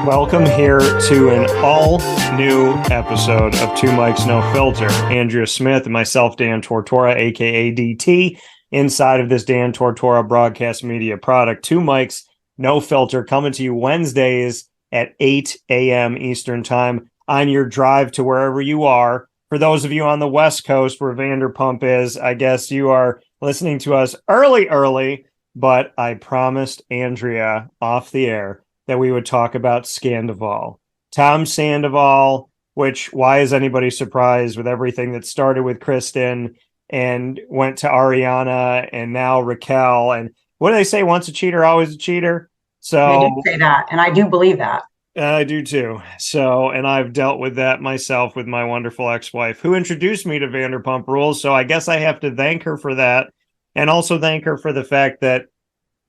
Welcome here to an all-new episode of Two Mics No Filter. Andrea Smith and myself, Dan Tortora, a.k.a. DT, inside of this Dan Tortora Broadcast Media product. Two Mics No Filter, coming to you Wednesdays at 8 a.m. Eastern Time on your drive to wherever you are. For those of you on the West Coast where Vanderpump is, I guess you are listening to us early, but I promised Andrea off the air that we would talk about Scandoval. Tom Sandoval, which, why is anybody surprised with everything that started with Kristen and went to Ariana and now Raquel? And what do they say? Once a cheater, always a cheater. So they do say that, and I do believe that. I do too. So, and I've dealt with that myself with my wonderful ex-wife who introduced me to Vanderpump Rules. So I guess I have to thank her for that, and also thank her for the fact that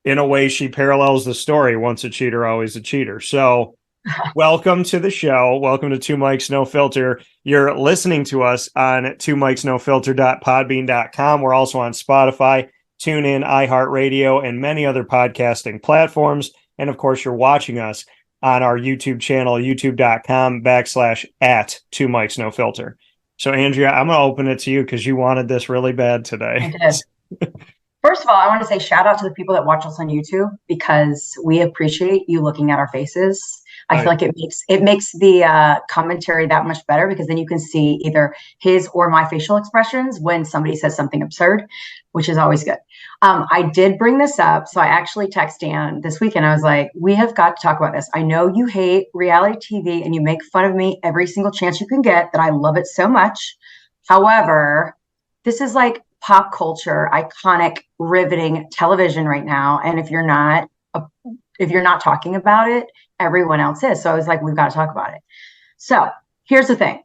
in a way, she parallels the story. Once a cheater, always a cheater. So welcome to the show. Welcome to Two Mics No Filter. You're listening to us on twomicsnofilter.podbean.com. We're also on Spotify, TuneIn, iHeartRadio, and many other podcasting platforms. And of course, you're watching us on our YouTube channel, youtube.com/@2micsnofilter. So Andrea, I'm going to open it to you because you wanted this really bad today. I did. First of all, I want to say shout out to the people that watch us on YouTube because we appreciate you looking at our faces. I feel like it makes the commentary that much better because then you can see either his or my facial expressions when somebody says something absurd, which is always good. I did bring this up. So I actually texted Dan this weekend. I was like, we have got to talk about this. I know you hate reality TV and you make fun of me every single chance you can get, that I love it so much. However, this is like pop culture, iconic, riveting television right now. And if you're not talking about it, everyone else is. So I was like, we've got to talk about it. So here's the thing.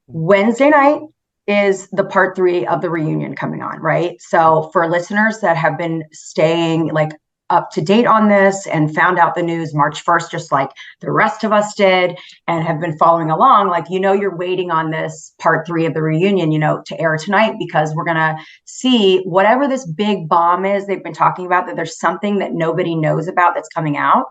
Wednesday night is the part 3 of the reunion coming on, right? So for listeners that have been staying like up to date on this and found out the news March 1st, just like the rest of us did, and have been following along, like, you're waiting on this part 3 of the reunion, to air tonight, because we're going to see whatever this big bomb is they've been talking about, that there's something that nobody knows about that's coming out.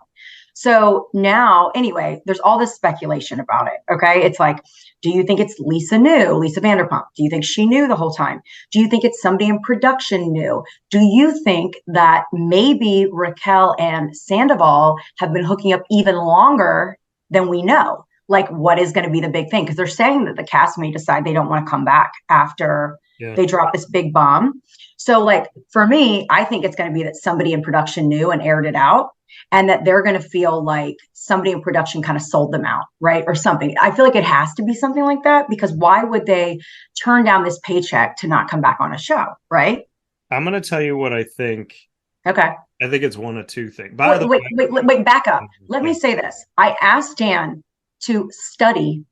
So now, anyway, there's all this speculation about it. Okay. It's like, do you think it's Lisa Vanderpump? Do you think she knew the whole time? Do you think it's somebody in production knew? Do you think that maybe Raquel and Sandoval have been hooking up even longer than we know? Like, what is going to be the big thing? Because they're saying that the cast may decide they don't want to come back after they drop this big bomb. So like, for me, I think it's going to be that somebody in production knew and aired it out, and that they're going to feel like somebody in production kind of sold them out, right? Or something. I feel like it has to be something like that, because why would they turn down this paycheck to not come back on a show, right? I'm going to tell you what I think. Okay. I think it's one of two things. Wait, back up. Let me say this. I asked Dan to study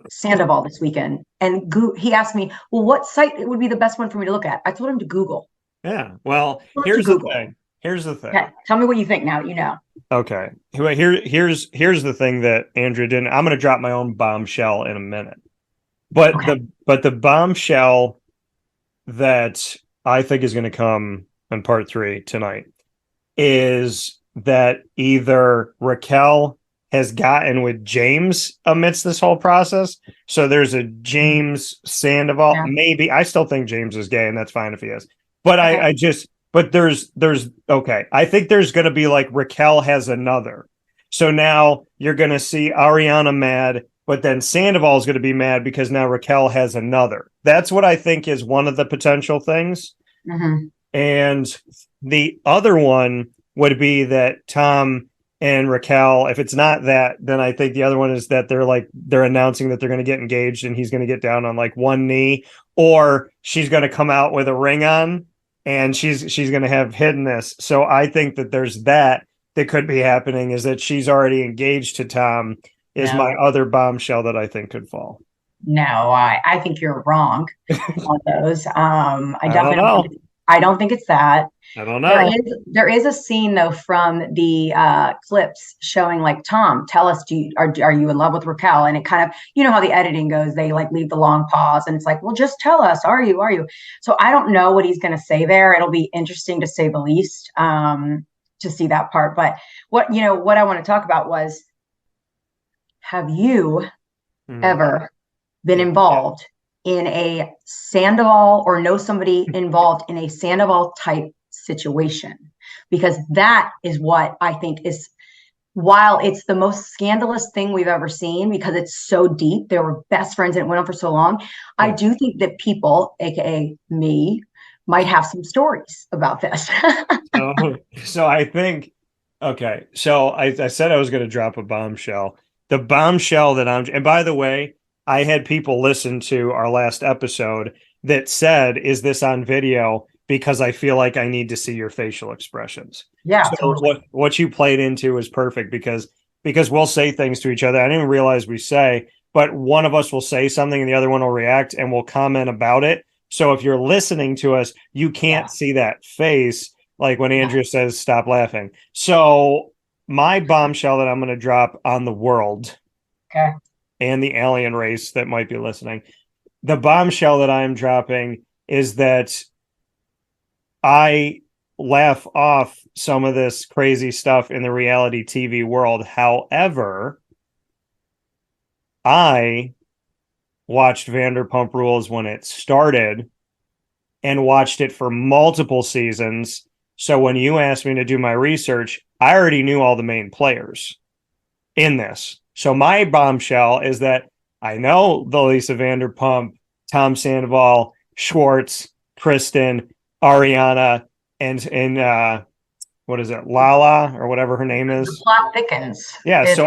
Sandoval this weekend, and he asked me, well, what site would be the best one for me to look at? I told him to Google. Yeah. Well, here's the thing. Okay. Tell me what you think now that you know. Okay. Here's the thing that Andrea didn't. I'm going to drop my own bombshell in a minute. But the bombshell that I think is going to come in part 3 tonight is that either Raquel has gotten with James amidst this whole process. So there's a James Sandoval. Yeah. Maybe. I still think James is gay, and that's fine if he is. But okay. But there's okay. I think there's going to be like Raquel has another. So now you're going to see Ariana mad, but then Sandoval is going to be mad because now Raquel has another. That's what I think is one of the potential things. Mm-hmm. And the other one would be that Tom and Raquel, if it's not that, then I think the other one is that they're announcing that they're going to get engaged and he's going to get down on like one knee, or she's going to come out with a ring on. And she's going to have hidden this. So I think that there's that could be happening, is that she's already engaged to Tom, is my other bombshell that I think could fall. No, I think you're wrong on those. I don't think it's that. I don't know. There is a scene though from the clips showing like, Tom, tell us, are you in love with Raquel? And it kind of, how the editing goes, they like leave the long pause and it's like, well, just tell us, are you? So I don't know what he's going to say there. It'll be interesting to say the least, to see that part. But what I want to talk about was have you Mhm. ever been involved in a Sandoval or know somebody involved in a Sandoval type situation? Because that is what I think is, while it's the most scandalous thing we've ever seen because it's so deep, they were best friends and it went on for so long. I do think that people, aka me, might have some stories about this. So I think, okay. So I said I was going to drop a bombshell. The bombshell that and by the way, I had people listen to our last episode that said, "Is this on video?" Because I feel like I need to see your facial expressions. Yeah, So totally. what you played into is perfect because we'll say things to each other. I didn't even realize we say, but one of us will say something and the other one will react and we'll comment about it. So if you're listening to us, you can't see that face like when Andrea says, stop laughing. So, my bombshell that I'm going to drop on the world Okay. and the alien race that might be listening, the bombshell that I'm dropping is that I laugh off some of this crazy stuff in the reality TV world. However, I watched Vanderpump Rules when it started and watched it for multiple seasons. So when you asked me to do my research, I already knew all the main players in this. So my bombshell is that I know the Lisa Vanderpump, Tom Sandoval, Schwartz, Kristen, Ariana, and what is it, Lala or whatever her name The is. plot thickens. Yeah, It's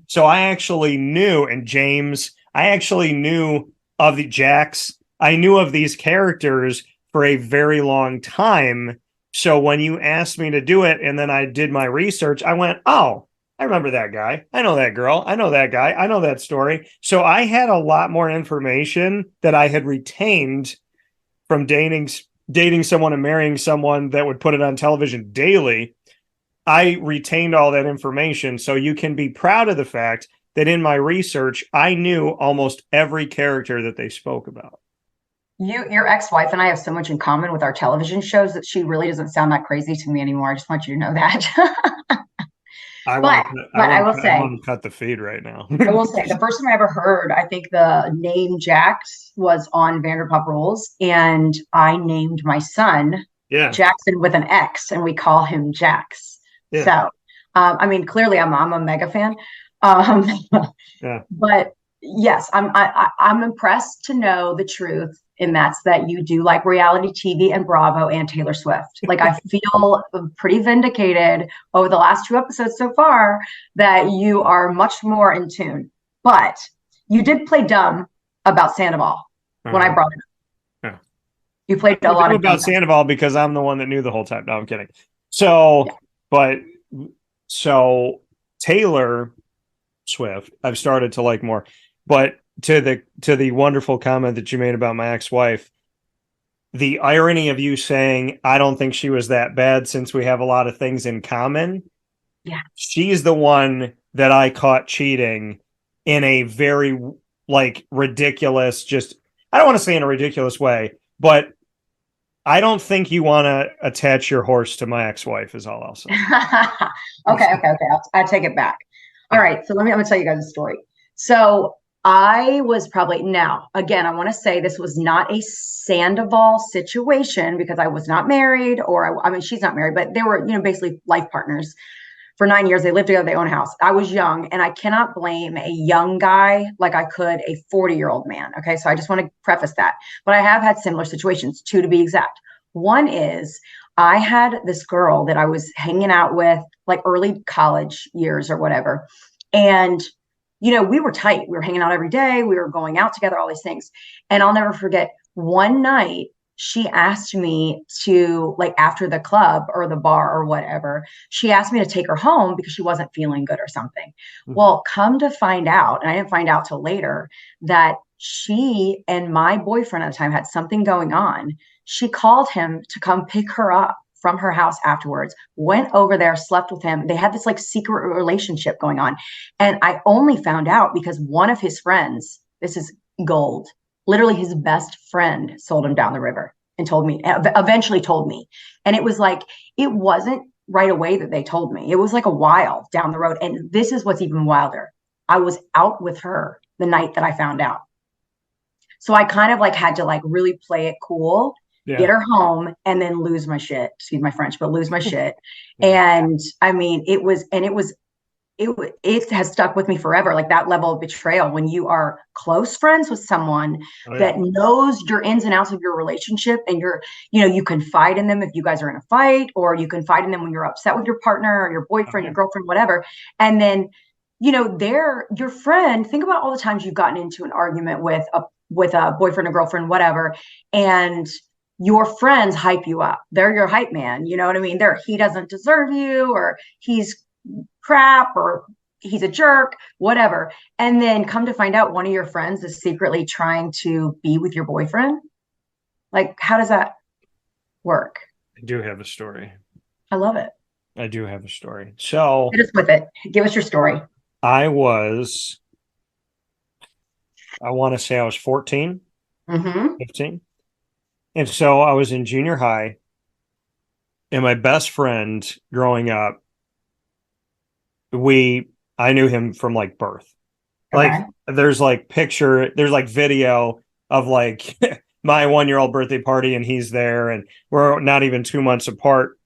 so I actually knew, and James, I actually knew of the Jax. I knew of these characters for a very long time. So when you asked me to do it and then I did my research, I went, "Oh, I remember that guy. I know that girl. I know that guy. I know that story." So I had a lot more information that I had retained from dating someone and marrying someone that would put it on television daily. I retained all that information. So you can be proud of the fact that in my research, I knew almost every character that they spoke about. your ex-wife and I have so much in common with our television shows that she really doesn't sound that crazy to me anymore. I just want you to know that. I but want to, I but I want, will I say, want to cut the feed right now. the first time I ever heard, I think the name Jax was on Vanderpump Rules, and I named my son Yeah, Jackson with an X, and we call him Jax. yeah, So, I mean, clearly, I'm a mega fan. Um, yeah. but yes, I'm impressed to know the truth, and that's that you do like reality TV and Bravo and Taylor Swift. Like I feel pretty vindicated over the last two episodes so far that you are much more in tune. But you did play dumb about Sandoval when I brought it up. Yeah. You played a I'm lot of dumb. about Sandoval because I'm the one that knew the whole time. No, I'm kidding. So, Yeah. but so Taylor Swift, I've started to like more. But to the wonderful comment that you made about my ex-wife, the irony of you saying I don't think she was that bad since we have a lot of things in common. Yeah. She's the one that I caught cheating in a very like ridiculous, just I don't want to say in a ridiculous way, but I don't think you want to attach your horse to my ex-wife is all I'll say. Okay. I take it back. All right. So I'm gonna tell you guys a story. So I was probably, now again, I want to say this was not a Sandoval situation because I was not married, or I mean, she's not married, but they were, basically life partners for 9 years. They lived together, they own a house. I was young, and I cannot blame a young guy like I could a 40-year-old man. Okay. So I just want to preface that. But I have had similar situations, two to be exact. One is I had this girl that I was hanging out with, like early college years or whatever. And, we were tight. We were hanging out every day. We were going out together, all these things. And I'll never forget one night she asked me to, like, after the club or the bar or whatever, she asked me to take her home because she wasn't feeling good or something. Mm-hmm. Well, come to find out, and I didn't find out till later, that she and my boyfriend at the time had something going on. She called him to come pick her up from her house afterwards, went over there, slept with him. They had this like secret relationship going on. And I only found out because one of his friends, this is gold, literally his best friend sold him down the river and eventually told me. And it was like, it wasn't right away that they told me. It was like a while down the road. And this is what's even wilder. I was out with her the night that I found out. So I kind of like had to like really play it cool, get her home, and then lose my shit. Excuse my French, but lose my shit. And I mean, it has stuck with me forever. Like that level of betrayal when you are close friends with someone that knows your ins and outs of your relationship, and you confide in them if you guys are in a fight, or you confide in them when you're upset with your partner or your boyfriend, your girlfriend, whatever. And then, they're your friend. Think about all the times you've gotten into an argument with a boyfriend or girlfriend, whatever, and your friends hype you up. They're your hype man. You know what I mean? He doesn't deserve you, or he's crap, or he's a jerk, whatever. And then come to find out one of your friends is secretly trying to be with your boyfriend. Like, how does that work? I do have a story. I love it. I do have a story. So hit us with it. Give us your story. I want to say I was 14, 15. And so I was in junior high, and my best friend growing up, I knew him from like birth. Like there's like video of like my 1-year-old birthday party, and he's there, and we're not even 2 months apart.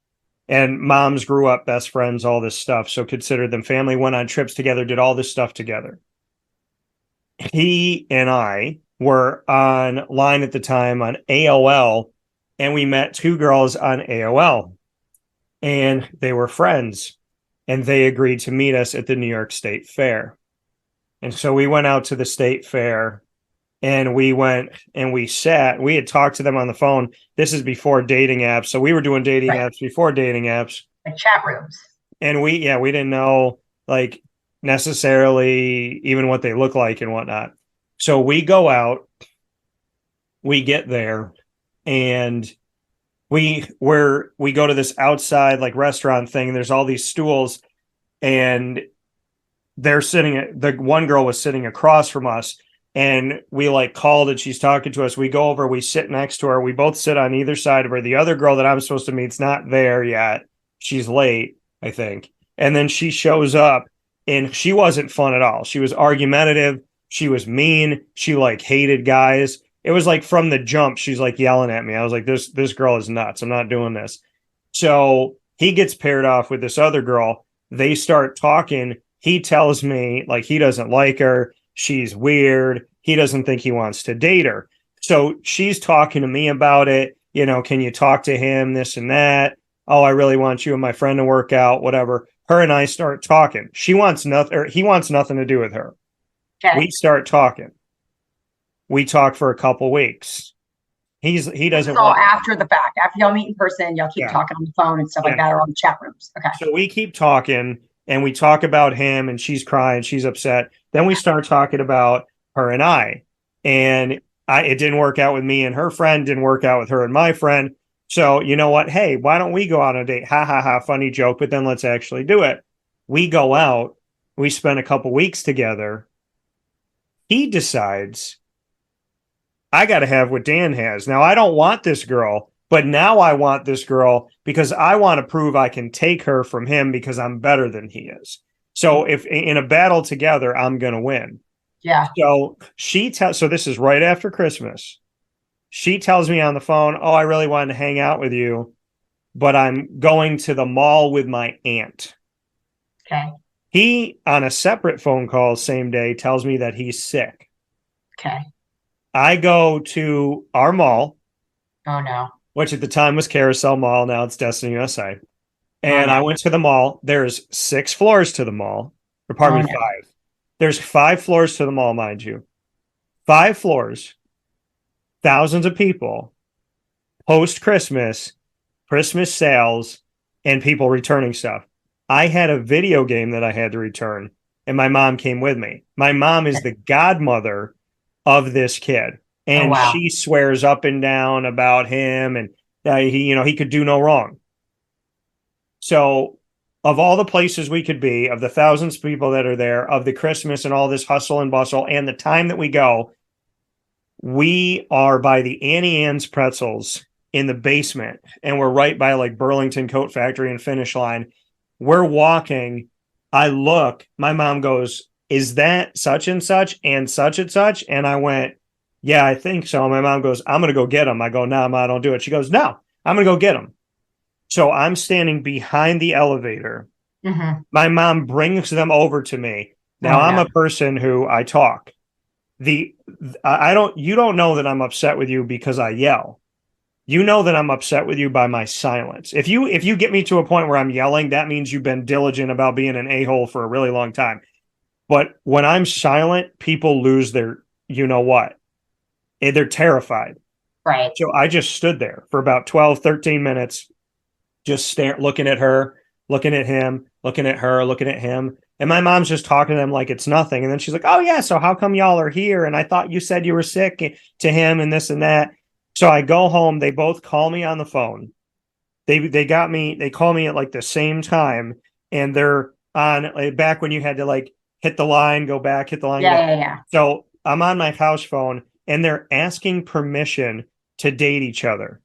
And moms grew up best friends, all this stuff. So considered them family, went on trips together, did all this stuff together. He and I were online at the time on AOL, and we met 2 girls on AOL, and they were friends, and they agreed to meet us at the New York State Fair. And so we went out to the state fair, and we went and we sat. We had talked to them on the phone. This is before dating apps. So we were doing dating apps before dating apps. Like chat rooms. And we didn't know like necessarily even what they look like and whatnot. So we go out, we get there, and we go to this outside like restaurant thing. And there's all these stools, and the one girl was sitting across from us. And we like called, and she's talking to us. We go over, we sit next to her. We both sit on either side of her. The other girl that I'm supposed to meet's not there yet. She's late, I think. And then she shows up, and she wasn't fun at all. She was argumentative. She was mean. She like hated guys. It was like from the jump, she's like yelling at me. I was like, this girl is nuts. I'm not doing this. So he gets paired off with this other girl. They start talking. He tells me like he doesn't like her. She's weird. He doesn't think he wants to date her. So she's talking to me about it. Can you talk to him? This and that. Oh, I really want you and my friend to work out, whatever. Her and I start talking. He wants nothing to do with her. Okay. We start talking. We talk for a couple weeks. He doesn't. All after the fact. After y'all meet in person, y'all keep talking on the phone and stuff like that, or on the chat rooms. Okay. So we keep talking. And we talk about him, and she's crying, she's upset. Then we start talking about her and I. And it didn't work out with me and her friend, didn't work out with her and my friend. So you know what? Hey, why don't we go on a date? Ha, ha, ha, funny joke, but then let's actually do it. We go out. We spend a couple weeks together. He decides, I got to have what Dan has. Now, I don't want this girl. But now I want this girl because I want to prove I can take her from him because I'm better than he is. So if in a battle together, I'm going to win. Yeah. So so this is right after Christmas. She tells me on the phone, oh, I really wanted to hang out with you, but I'm going to the mall with my aunt. Okay. He, on a separate phone call same day, tells me that he's sick. Okay. I go to our mall. Oh, no. Which at the time was Carousel Mall. Now it's Destiny USA. And I went to the mall. There's 6 floors to the mall. Or pardon me, 5. There's 5 floors to the mall, mind you. 5 floors. Thousands of people. Post-Christmas. Christmas sales. And people returning stuff. I had a video game that I had to return. And my mom came with me. My mom is the godmother of this kid. And she swears up and down about him, and he could do no wrong. So of all the places we could be, of the thousands of people that are there, of the Christmas and all this hustle and bustle and the time that we go, we are by the Annie Ann's Pretzels in the basement, and we're right by like Burlington Coat Factory and Finish Line. We're walking. I look, my mom goes, is that such and such and such and such? And I went, yeah, I think so. My mom goes, I'm going to go get him. I go, no, Ma, don't do it. She goes, no, I'm going to go get him. So I'm standing behind the elevator. Mm-hmm. My mom brings them over to me. Now I'm a person who I talk. You don't know that I'm upset with you because I yell. You know that I'm upset with you by my silence. If you get me to a point where I'm yelling, that means you've been diligent about being an a-hole for a really long time. But when I'm silent, people lose their, you know what? They're terrified. Right. So I just stood there for about 12, 13 minutes, just looking at her, looking at him, looking at her, looking at him. And my mom's just talking to them like it's nothing. And then she's like, oh, yeah, so how come y'all are here? And I thought you said you were sick to him and this and that. So I go home. They both call me on the phone. They call me at like the same time. And they're on back when you had to like hit the line, go back, hit the line. Yeah. So I'm on my house phone and they're asking permission to date each other.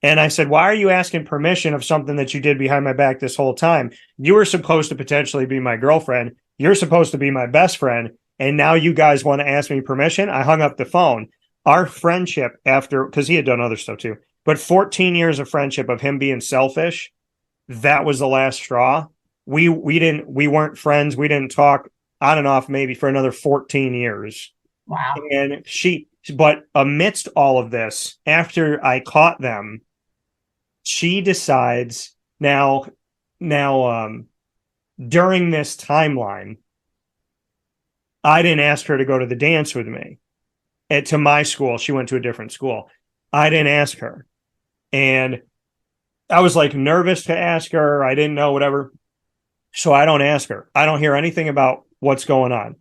And I said, why are you asking permission of something that you did behind my back this whole time? You were supposed to potentially be my girlfriend. You're supposed to be my best friend. And now you guys want to ask me permission? I hung up the phone. Our friendship because he had done other stuff too, but 14 years of friendship of him being selfish, that was the last straw. We weren't friends. We didn't talk on and off maybe for another 14 years. Wow. And but amidst all of this, after I caught them, she decides now during this timeline, I didn't ask her to go to the dance with me to my school. She went to a different school. I didn't ask her. And I was like nervous to ask her. I didn't know, whatever. So I don't ask her. I don't hear anything about what's going on.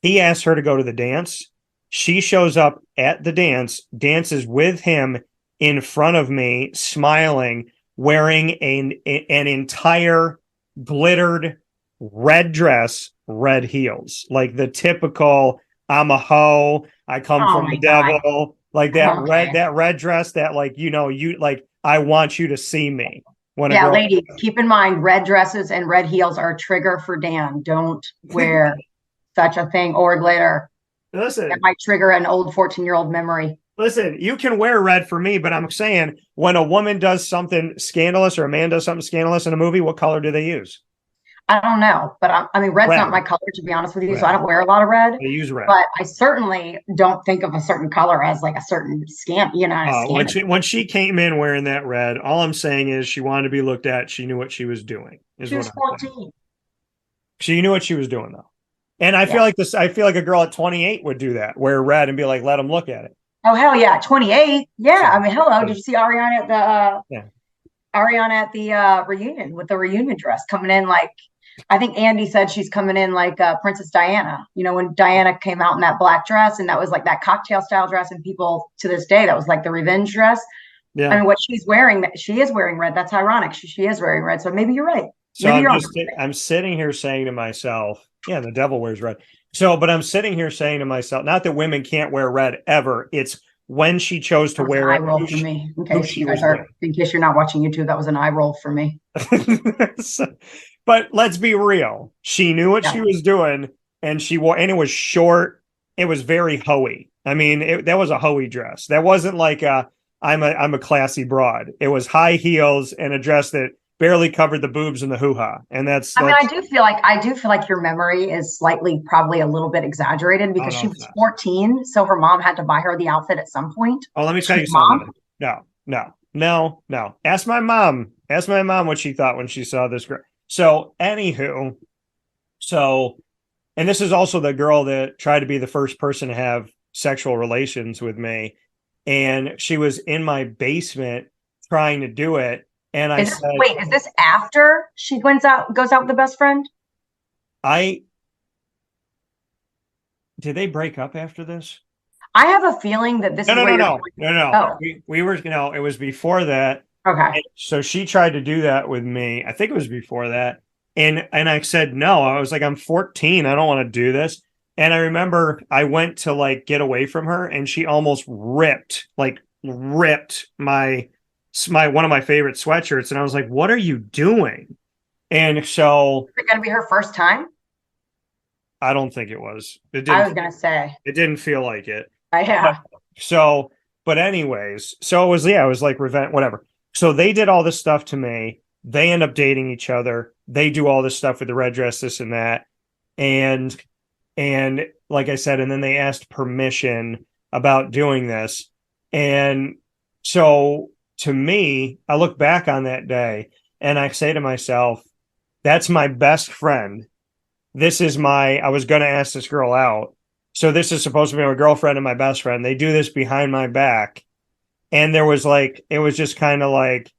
He asked her to go to the dance. She shows up at the dance, dances with him in front of me, smiling, wearing an entire glittered red dress, red heels, like the typical I'm a hoe, I come from the devil, like that red dress that like, you like, I want you to see me. Ladies, keep in mind, red dresses and red heels are a trigger for Dan. Don't wear such a thing or glitter. Listen, that might trigger an old 14-year-old memory. Listen, you can wear red for me, but I'm saying when a woman does something scandalous or a man does something scandalous in a movie, what color do they use? I don't know, but red's not my color, to be honest with you. Red. So I don't wear a lot of red. They use red, but I certainly don't think of a certain color as like a certain when she came in wearing that red, all I'm saying is she wanted to be looked at. She knew what she was doing. She was 14. She knew what she was doing, though. And I feel like I feel like a girl at 28 would do that, wear red and be like, let them look at it. Oh, hell yeah. 28. Yeah. I mean, hello. Did you see Ariana at the reunion with the reunion dress coming in like, I think Andy said she's coming in like Princess Diana. You know, when Diana came out in that black dress and that was like that cocktail style dress, and people to this day, that was like the revenge dress. Yeah. I mean, what she's wearing, she is wearing red. That's ironic. She is wearing red. So maybe you're right. So I'm sitting here saying to myself, yeah, the devil wears red. But I'm sitting here saying to myself, not that women can't wear red ever. It's when she chose to wear it. Eye roll for me. In case you're not watching YouTube, that was an eye roll for me. But let's be real. She knew what she was doing, and it was short. It was very hoey. I mean, that was a hoey dress. That wasn't like I'm a classy broad. It was high heels and a dress that barely covered the boobs and the hoo-ha. And that's I do feel like your memory is probably a little bit exaggerated because she was 14, so her mom had to buy her the outfit at some point. Oh, let me tell you something. No. Ask my mom what she thought when she saw this girl. So anywho, and this is also the girl that tried to be the first person to have sexual relations with me. And she was in my basement trying to do it. And I said, wait, is this after she goes out with the best friend? Did they break up after this? I have a feeling that this No. Oh. We were, it was before that. Okay. And so she tried to do that with me. I think it was before that. And I said, no, I was like, I'm 14. I don't want to do this. And I remember I went to like get away from her and she almost ripped my one of my favorite sweatshirts. And I was like, what are you doing? And so is it going to be her first time? I don't think it was. I was gonna say, It didn't feel like it. yeah. So, but anyways, so it was like revenge, whatever. So they did all this stuff to me. They end up dating each other. They do all this stuff with the red dress, this and that. And like I said, and then they asked permission about doing this. And so to me, I look back on that day and I say to myself, that's my best friend. I was going to ask this girl out. So this is supposed to be my girlfriend and my best friend. They do this behind my back. And it was just kind of like,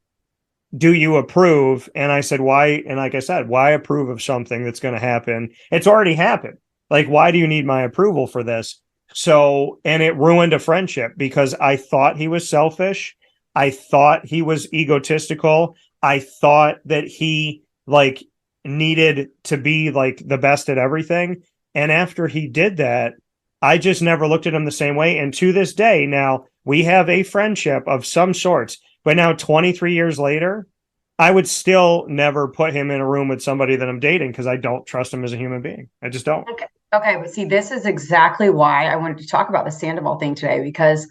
do you approve? And I said, why? And like I said, why approve of something that's going to happen? It's already happened. Like, why do you need my approval for this? So, and it ruined a friendship because I thought he was selfish. I thought he was egotistical. I thought that he like needed to be like the best at everything. And after he did that, I just never looked at him the same way. And to this day, now we have a friendship of some sorts, but now 23 years later, I would still never put him in a room with somebody that I'm dating because I don't trust him as a human being. I just don't. Okay, but see, this is exactly why I wanted to talk about the Sandoval thing today, because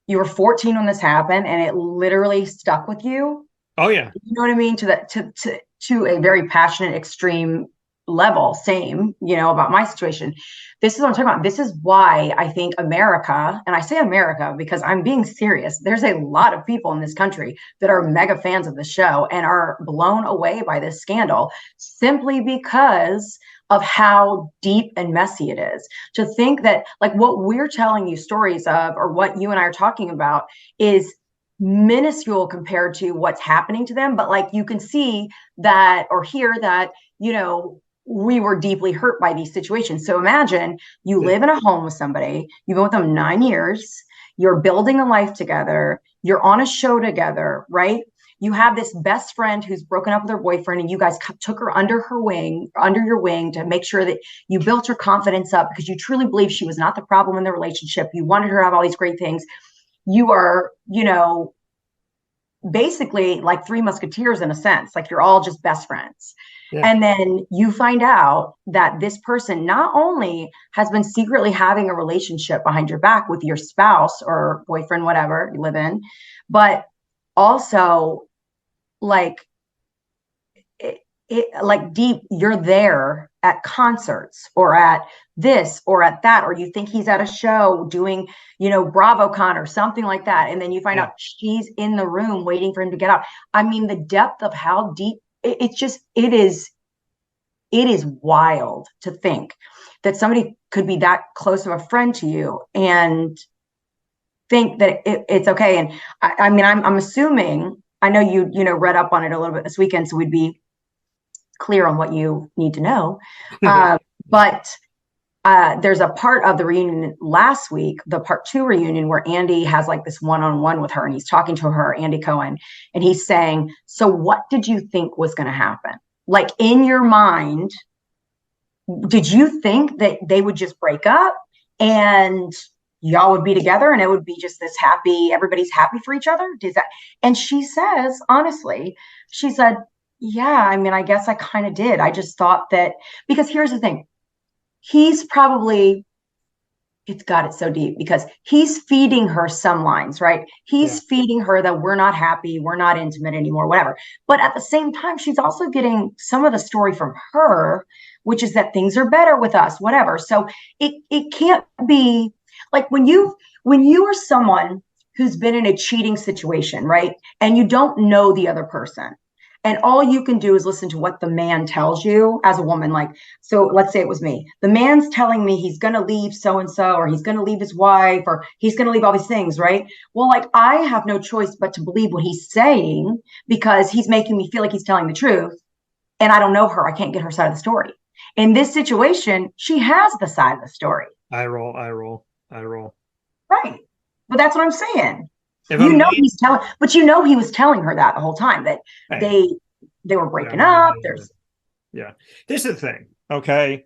you were 14 when this happened and it literally stuck with you. Oh yeah. You know what I mean? To a very passionate, extreme level. Same, about my situation. This is what I'm talking about. This is why I think America, and I say America because I'm being serious. There's a lot of people in this country that are mega fans of the show and are blown away by this scandal simply because of how deep and messy it is. To think that like what we're telling you stories of, or what you and I are talking about, is minuscule compared to what's happening to them. But like you can see that or hear that, we were deeply hurt by these situations. So imagine you live in a home with somebody, you've been with them 9 years, you're building a life together, you're on a show together, right? You have this best friend who's broken up with her boyfriend and you guys took her under your wing to make sure that you built her confidence up because you truly believe she was not the problem in the relationship. You wanted her to have all these great things. You are, basically like three musketeers in a sense, like you're all just best friends. Yeah. And then you find out that this person not only has been secretly having a relationship behind your back with your spouse or boyfriend, whatever you live in, but also like like deep, you're there at concerts or at this or at that, or you think he's at a show doing, BravoCon or something like that. And then you find out she's in the room waiting for him to get out. I mean, the depth of how deep it is wild to think that somebody could be that close of a friend to you and think that it's okay. And I mean, I'm assuming, I know you read up on it a little bit this weekend, so we'd be clear on what you need to know. But there's a part of the reunion last week, the part 2 reunion, where Andy has like this one-on-one with her and he's talking to her, Andy Cohen, and he's saying, so what did you think was going to happen? Like in your mind, did you think that they would just break up and y'all would be together and it would be just this happy, everybody's happy for each other? And she says, honestly, she said, yeah, I mean, I guess I kind of did. I just thought that, because here's the thing, he's probably, it's got it so deep because he's feeding her some lines, right? He's feeding her that we're not happy, we're not intimate anymore, whatever. But at the same time, she's also getting some of the story from her, which is that things are better with us, whatever. So it can't be like when you are someone who's been in a cheating situation, right? And you don't know the other person. And all you can do is listen to what the man tells you as a woman. Like, so let's say it was me. The man's telling me he's going to leave so-and-so, or he's going to leave his wife, or he's going to leave all these things, right? Well, like I have no choice but to believe what he's saying because he's making me feel like he's telling the truth. And I don't know her. I can't get her side of the story. In this situation, she has the side of the story. I roll. Right. But that's what I'm saying. He's telling, but he was telling her that the whole time that they were breaking up. This is the thing. Okay.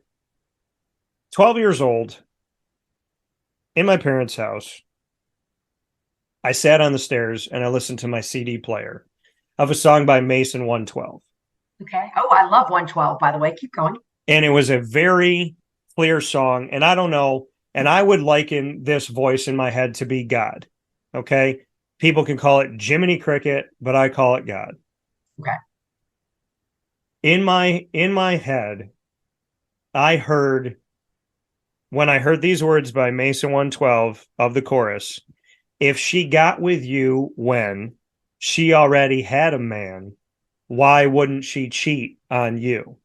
12 years old in my parents' house. I sat on the stairs and I listened to my CD player of a song by Mason 112. Okay. Oh, I love 112, by the way. Keep going. And it was a very clear song, and I don't know, and I would liken this voice in my head to be God. Okay. People can call it Jiminy Cricket, but I call it God. Okay. In my head, when I heard these words by Mason 112 of the chorus, if she got with you when she already had a man, why wouldn't she cheat on you?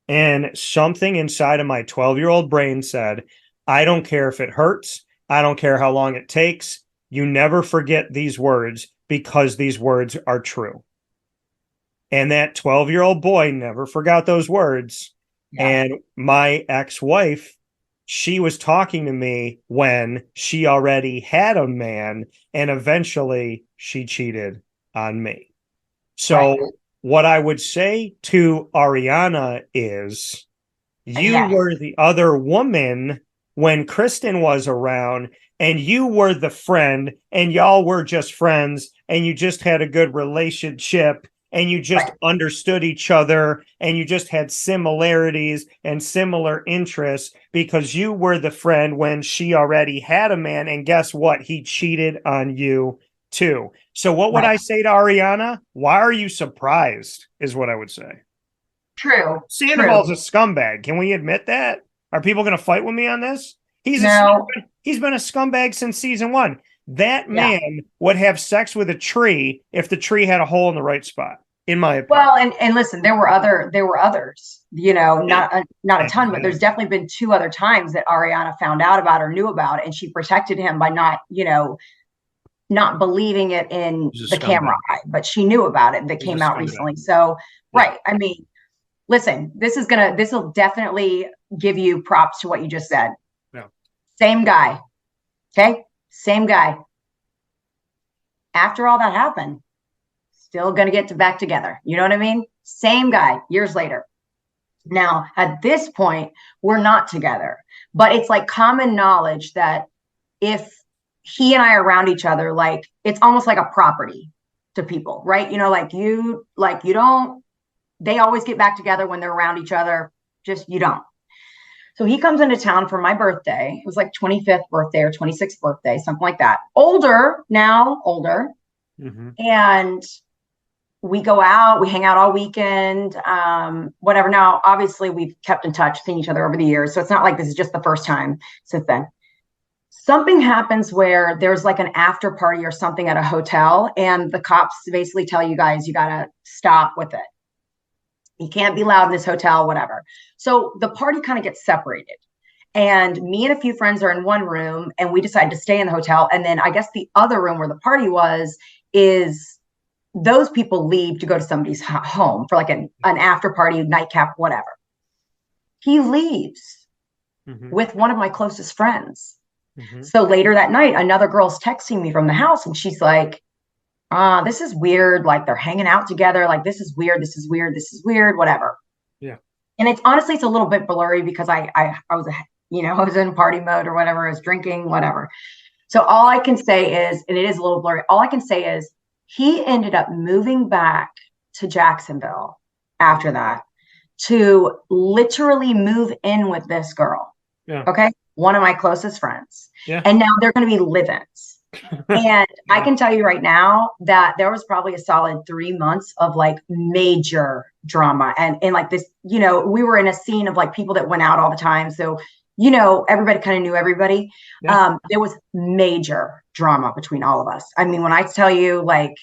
And something inside of my 12-year-old brain said, I don't care if it hurts. I don't care how long it takes. You never forget these words because these words are true. And that 12-year-old boy never forgot those words. Yeah. And my ex-wife, she was talking to me when she already had a man, and eventually she cheated on me. So what I would say to Ariana is, you were the other woman when Kristen was around, and you were the friend, and y'all were just friends, and you just had a good relationship, and you just understood each other, and you just had similarities and similar interests because you were the friend when she already had a man. And guess what? He cheated on you too. So what would I say to Ariana? Why are you surprised is what I would say. True. Sandoval's a scumbag. Can we admit that? Are people going to fight with me on this? He's been a scumbag since season 1. That man would have sex with a tree if the tree had a hole in the right spot, in my opinion. Well, and listen, there were others, not a ton, but there's definitely been 2 other times that Ariana found out about or knew about, and she protected him by not believing it in the camera eye, but she knew about it that came out recently. So, I mean, listen, this will definitely give you props to what you just said. Yeah. Same guy. Okay. Same guy. After all that happened, still going to get back together. You know what I mean? Same guy years later. Now, at this point, we're not together, but it's like common knowledge that if he and I are around each other, like it's almost like a property to people, right? They always get back together when they're around each other. Just, you don't. So he comes into town for my birthday. It was like 25th birthday or 26th birthday, something like that. Older. Mm-hmm. And we go out, we hang out all weekend, whatever. Now, obviously we've kept in touch, seen each other over the years. So it's not like this is just the first time since then. Something happens where there's like an after party or something at a hotel, and the cops basically tell you guys, you got to stop with it. You can't be loud in this hotel, whatever. So the party kind of gets separated. And me and a few friends are in one room, and we decide to stay in the hotel. And then I guess the other room where the party was is those people leave to go to somebody's home for like an after party, nightcap, whatever. He leaves with one of my closest friends. Mm-hmm. So later that night, another girl's texting me from the house, and she's like, this is weird. Like they're hanging out together. Like, this is weird. This is weird. This is weird. Whatever. Yeah. And it's honestly, it's a little bit blurry because I was, I was in party mode or whatever, I was drinking, whatever. So all I can say is, and it is a little blurry. All I can say is he ended up moving back to Jacksonville after that to literally move in with this girl. Yeah. Okay. One of my closest friends. Yeah. And now they're going to be live-ins. And I can tell you right now that there was probably a solid 3 months of like major drama. And like this, we were in a scene of like people that went out all the time. So, everybody kind of knew everybody. Yeah. There was major drama between all of us. I mean, when I tell you like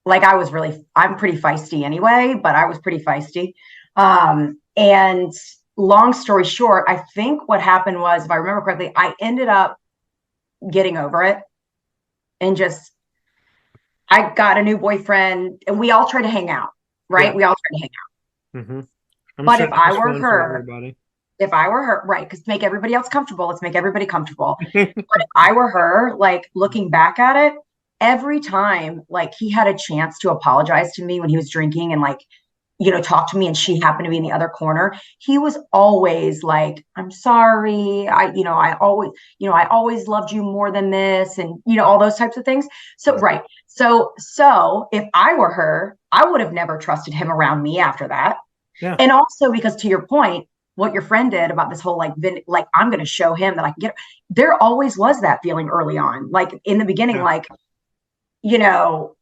I'm pretty feisty anyway, but I was pretty feisty. And long story short, I think what happened was, if I remember correctly, I ended up getting over it and I got a new boyfriend, and we all try to hang out, right? Yeah. We all try to hang out. Mm-hmm. But if I were her, right, because to make everybody else comfortable, let's make everybody comfortable. But if I were her, like looking back at it, every time like he had a chance to apologize to me when he was drinking and like, talk to me, and she happened to be in the other corner, he was always like, I'm sorry. I always loved you more than this. And, all those types of things. So, right. So if I were her, I would have never trusted him around me after that. Yeah. And also because, to your point, what your friend did about this whole like I'm going to show him that I can get. There always was that feeling early on, like in the beginning, like, you know,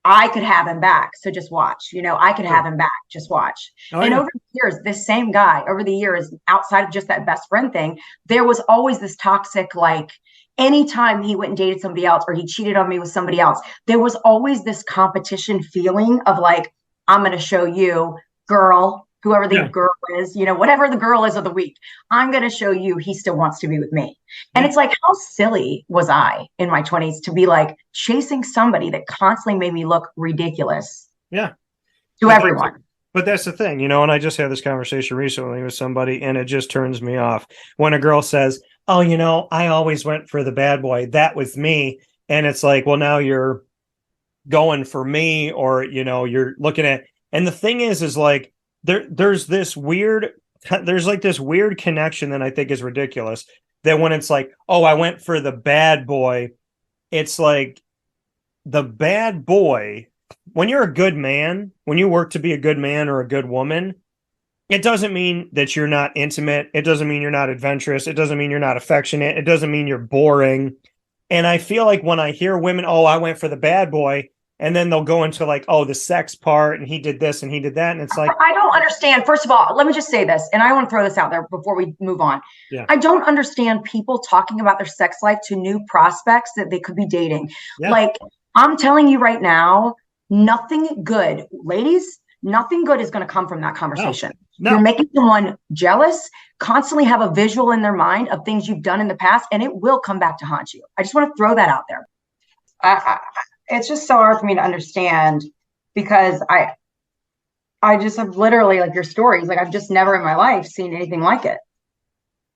I could have him back. So just watch, you know, I could have him back. Just watch. And over the years, this same guy over the years, outside of just that best friend thing, there was always this toxic, like anytime he went and dated somebody else or he cheated on me with somebody else, there was always this competition feeling of like, I'm going to show you, girl, whoever the girl is, you know, whatever the girl is of the week, I'm going to show you he still wants to be with me. And it's like, how silly was I in my 20s to be like chasing somebody that constantly made me look ridiculous to everyone. But that's the thing, you know, and I just had this conversation recently with somebody and it just turns me off when a girl says, oh, you know, I always went for the bad boy. That was me. And it's like, well, now you're going for me, or, you know, you're looking at, and the thing is like, there's this weird connection that I think is ridiculous, that when it's like, oh, I went for the bad boy, it's like the bad boy, when you're a good man, when you work to be a good man or a good woman, it doesn't mean that you're not intimate. It doesn't mean you're not adventurous. It doesn't mean you're not affectionate. It doesn't mean you're boring. And I feel like when I hear women, oh, I went for the bad boy, and then they'll go into like, oh, the sex part, and he did this and he did that. And it's like, I don't understand. First of all, let me just say this, and I want to throw this out there before we move on. I don't understand people talking about their sex life to new prospects that they could be dating. Like, I'm telling you right now, nothing good, ladies, nothing good is going to come from that conversation. No. You're making someone jealous, constantly have a visual in their mind of things you've done in the past, and it will come back to haunt you. I just want to throw that out there. It's just so hard for me to understand, because I just have literally, like your stories, like I've just never in my life seen anything like it.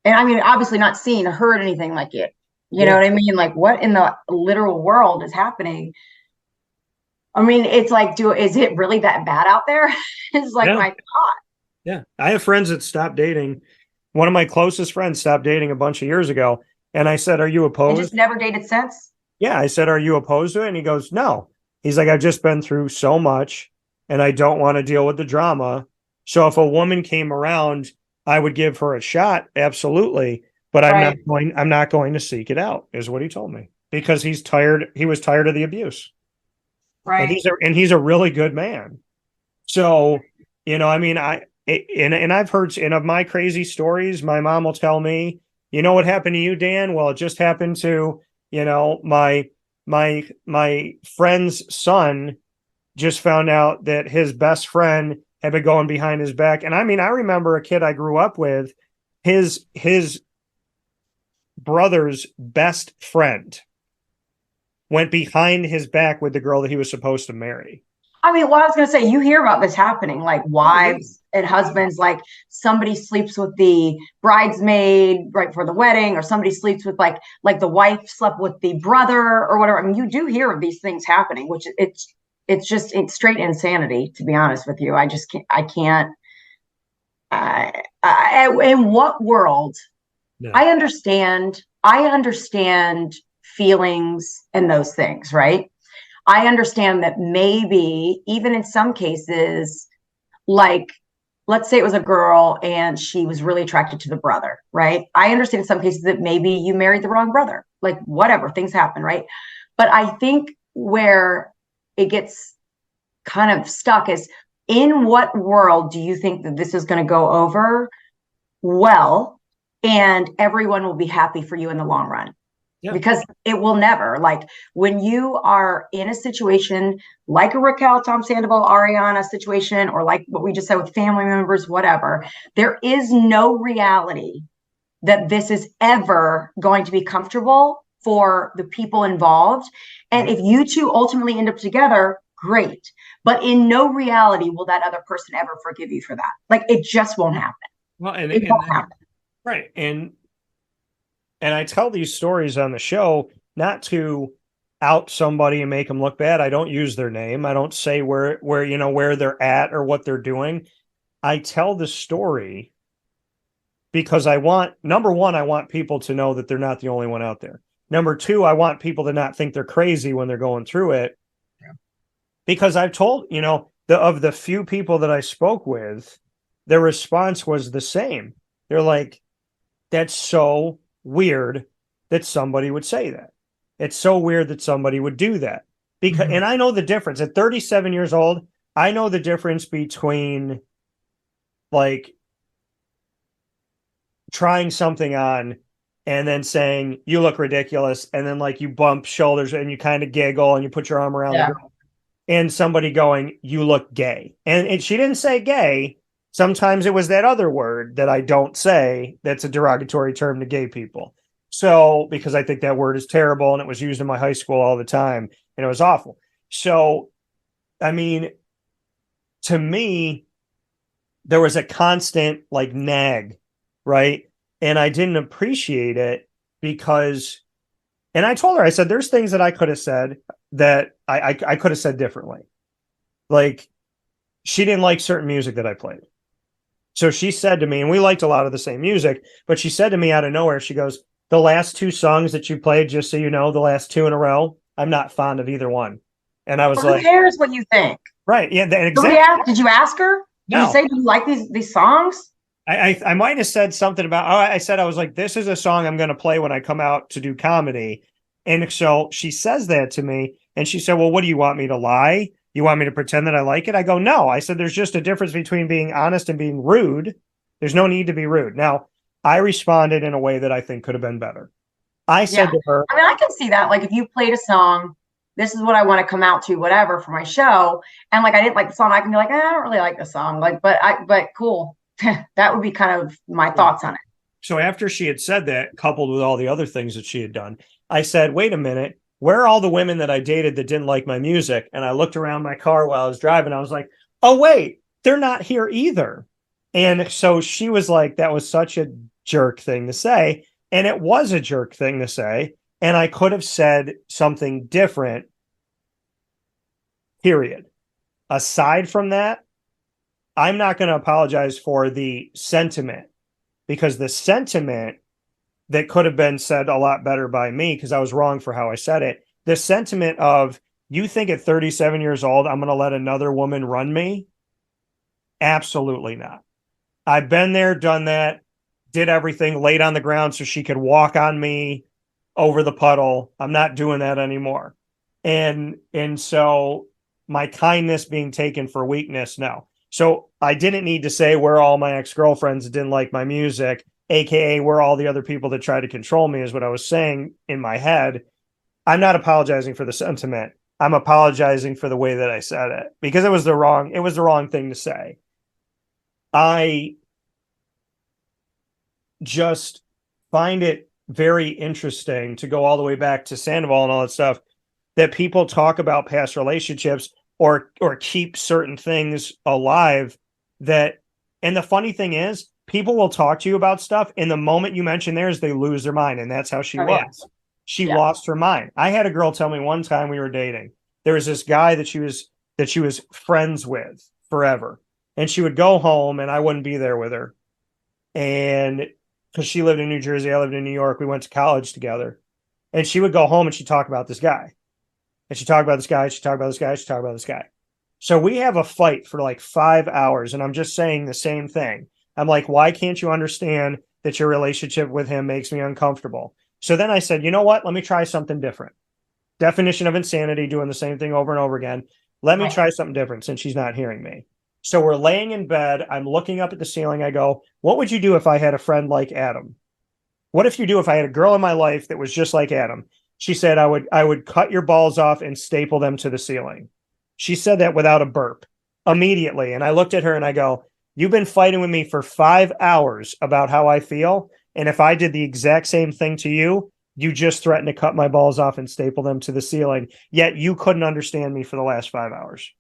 And I mean, obviously not seen or heard anything like it. You know what I mean? Like, what in the literal world is happening? I mean, it's like, is it really that bad out there? It's like my thought. Yeah. I have friends that stopped dating. One of my closest friends stopped dating a bunch of years ago. And I said, are you opposed? And just never dated since? Yeah. I said, are you opposed to it? And he goes, no. He's like, I've just been through so much and I don't want to deal with the drama. So if a woman came around, I would give her a shot. Absolutely. But I'm not going to seek it out, is what he told me, because he's tired. He was tired of the abuse. Right. And he's a really good man. So, you know, I mean, I've heard, and of my crazy stories, my mom will tell me, you know what happened to you, Dan? Well, it just happened to, you know, my friend's son just found out that his best friend had been going behind his back. And I mean, I remember a kid I grew up with, his brother's best friend went behind his back with the girl that he was supposed to marry. I mean, well, I was going to say, you hear about this happening, like wives and husbands, like somebody sleeps with the bridesmaid right before the wedding, or somebody sleeps with like the wife slept with the brother or whatever. I mean, you do hear of these things happening, which it's straight insanity, to be honest with you. I can't. In what world? No. I understand feelings and those things, right? I understand that maybe even in some cases, like, let's say it was a girl and she was really attracted to the brother, right? I understand in some cases that maybe you married the wrong brother, like whatever, things happen, right? But I think where it gets kind of stuck is, in what world do you think that this is going to go over well and everyone will be happy for you in the long run? Yeah. Because it will never. Like, when you are in a situation like a Raquel, Tom Sandoval, Ariana situation, or like what we just said with family members, whatever, there is no reality that this is ever going to be comfortable for the people involved. And if you two ultimately end up together, great. But in no reality will that other person ever forgive you for that. Like, it just won't happen. Well, it won't happen. Right. And I tell these stories on the show not to out somebody and make them look bad. I don't use their name. I don't say where they're at or what they're doing. I tell the story because number one, I want people to know that they're not the only one out there. Number two, I want people to not think they're crazy when they're going through it. Yeah. Because I've told, of the few people that I spoke with, their response was the same. They're like, that's so weird that somebody would say that. It's so weird that somebody would do that. Because, and I know the difference. At 37 years old, I know the difference between like trying something on and then saying you look ridiculous, and then like you bump shoulders and you kind of giggle and you put your arm around the girl, and somebody going, you look gay. And she didn't say gay. Sometimes it was that other word that I don't say that's a derogatory term to gay people. So, because I think that word is terrible and it was used in my high school all the time and it was awful. So, I mean, to me, there was a constant like nag, right? And I didn't appreciate it because, and I told her, I said, there's things that I could have said that I could have said differently. Like, she didn't like certain music that I played. So she said to me, and we liked a lot of the same music, but she said to me out of nowhere, she goes, the last two songs that you played, just so you know, the last two in a row, I'm not fond of either one. And I was like, who cares what you think? Right. Yeah. Exactly. Did you ask her? Did you say, do you like these songs? I might have said something about, I said, I was like, this is a song I'm going to play when I come out to do comedy. And so she says that to me and she said, well, what do you want me to lie? You want me to pretend that I like it? I go, no. I said, there's just a difference between being honest and being rude. There's no need to be rude. Now, I responded in a way that I think could have been better. I said to her, I mean, I can see that. Like, if you played a song, this is what I want to come out to, whatever, for my show. And like, I didn't like the song. I can be like, I don't really like the song. Like, but cool. That would be kind of my thoughts on it. So after she had said that, coupled with all the other things that she had done, I said, wait a minute. Where are all the women that I dated that didn't like my music? And I looked around my car while I was driving. I was like, oh, wait, they're not here either. And so she was like, that was such a jerk thing to say. And it was a jerk thing to say. And I could have said something different, period. Aside from that, I'm not going to apologize for the sentiment, because the sentiment that could have been said a lot better by me, because I was wrong for how I said it. The sentiment of, you think at 37 years old, I'm going to let another woman run me? Absolutely not. I've been there, done that, did everything, laid on the ground so she could walk on me over the puddle. I'm not doing that anymore. And so my kindness being taken for weakness, no. So I didn't need to say where all my ex-girlfriends didn't like my music, AKA where all the other people that try to control me, is what I was saying in my head. I'm not apologizing for the sentiment. I'm apologizing for the way that I said it, because it was the wrong thing to say. I just find it very interesting to go all the way back to Sandoval and all that stuff, that people talk about past relationships or keep certain things alive. That, and the funny thing is, people will talk to you about stuff, and the moment you mention theirs, they lose their mind. And that's how she was. Yeah. She lost her mind. I had a girl tell me one time we were dating, there was this guy that she was friends with forever. And she would go home and I wouldn't be there with her. And because she lived in New Jersey, I lived in New York. We went to college together. And she would go home and she'd talk about this guy. And she'd talk about this guy. She'd talk about this guy. She'd talk about this guy. So we have a fight for like 5 hours. And I'm just saying the same thing. I'm like, why can't you understand that your relationship with him makes me uncomfortable? So then I said, you know what? Let me try something different. Definition of insanity, doing the same thing over and over again. Let me try something different, since she's not hearing me. So we're laying in bed. I'm looking up at the ceiling. I go, what would you do if I had a friend like Adam? What if if I had a girl in my life that was just like Adam? She said, I would cut your balls off and staple them to the ceiling. She said that without a burp immediately. And I looked at her and I go, you've been fighting with me for 5 hours about how I feel. And if I did the exact same thing to you, you just threatened to cut my balls off and staple them to the ceiling. Yet you couldn't understand me for the last 5 hours.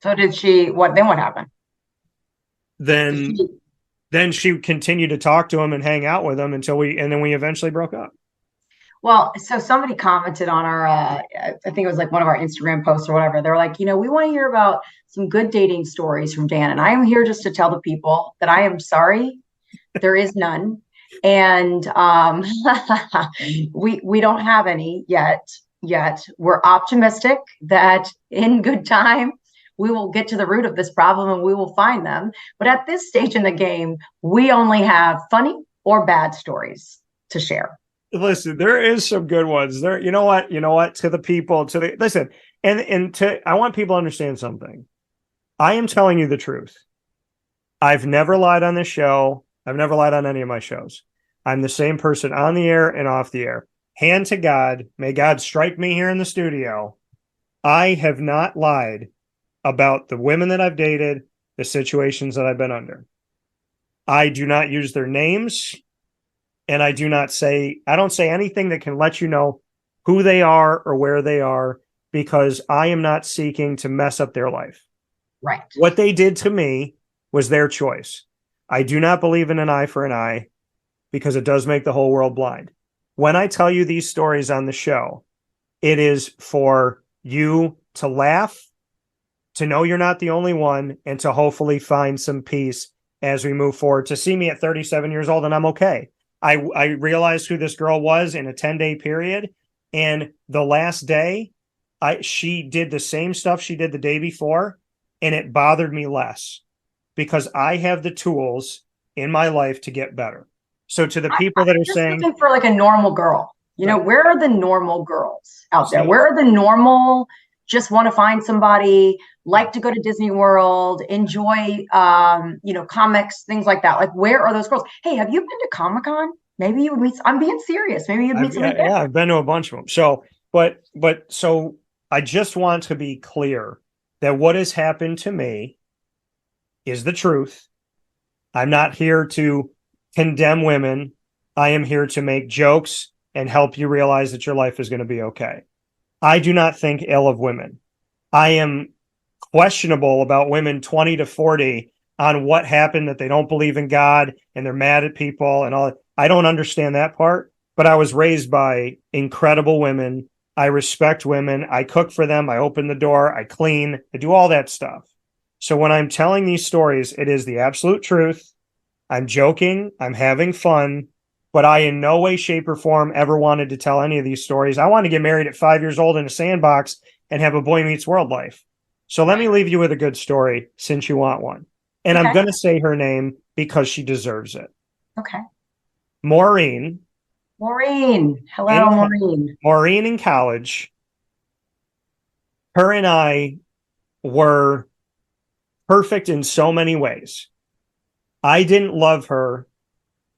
So did she, what happened? Then she continued to talk to him and hang out with him and then we eventually broke up. Well, so somebody commented on our, I think it was like one of our Instagram posts or whatever. They're like, we want to hear about some good dating stories from Dan. And I am here just to tell the people that I am sorry, there is none. And we don't have any yet. We're optimistic that in good time we will get to the root of this problem and we will find them. But at this stage in the game, we only have funny or bad stories to share. Listen, there is some good ones there. You know what? To the people, listen, I want people to understand something. I am telling you the truth. I've never lied on this show. I've never lied on any of my shows. I'm the same person on the air and off the air. Hand to God, may God strike me here in the studio. I have not lied about the women that I've dated, the situations that I've been under. I do not use their names, and I don't say anything that can let you know who they are or where they are, because I am not seeking to mess up their life. Right. What they did to me was their choice. I do not believe in an eye for an eye, because it does make the whole world blind. When I tell you these stories on the show, it is for you to laugh, to know you're not the only one, and to hopefully find some peace as we move forward. To see me at 37 years old and I'm okay. I realized who this girl was in a 10-day period. And the last day, she did the same stuff she did the day before, and it bothered me less because I have the tools in my life to get better. So to the people that are saying, looking for like a normal girl, right. Where are the normal girls out there? Where are the normal, just want to find somebody, like to go to Disney World, enjoy, comics, things like that. Like, where are those girls? Hey, have you been to Comic-Con? Maybe you would meet, I'm being serious. Maybe you'd meet somebody. Yeah, I've been to a bunch of them. So, so I just want to be clear that what has happened to me is the truth. I'm not here to condemn women. I am here to make jokes and help you realize that your life is going to be okay. I do not think ill of women. I am questionable about women 20 to 40 on what happened, that they don't believe in God and they're mad at people and all. I don't understand that part, but I was raised by incredible women. I respect women. I cook for them. I open the door. I clean. I do all that stuff. So when I'm telling these stories, it is the absolute truth. I'm joking. I'm having fun. But I in no way, shape, or form ever wanted to tell any of these stories. I wanted to get married at 5 years old in a sandbox and have a Boy Meets World life. So let me leave you with a good story since you want one. And I'm going to say her name because she deserves it. Okay. Maureen. Hello, Maureen. Maureen in college. Her and I were perfect in so many ways. I didn't love her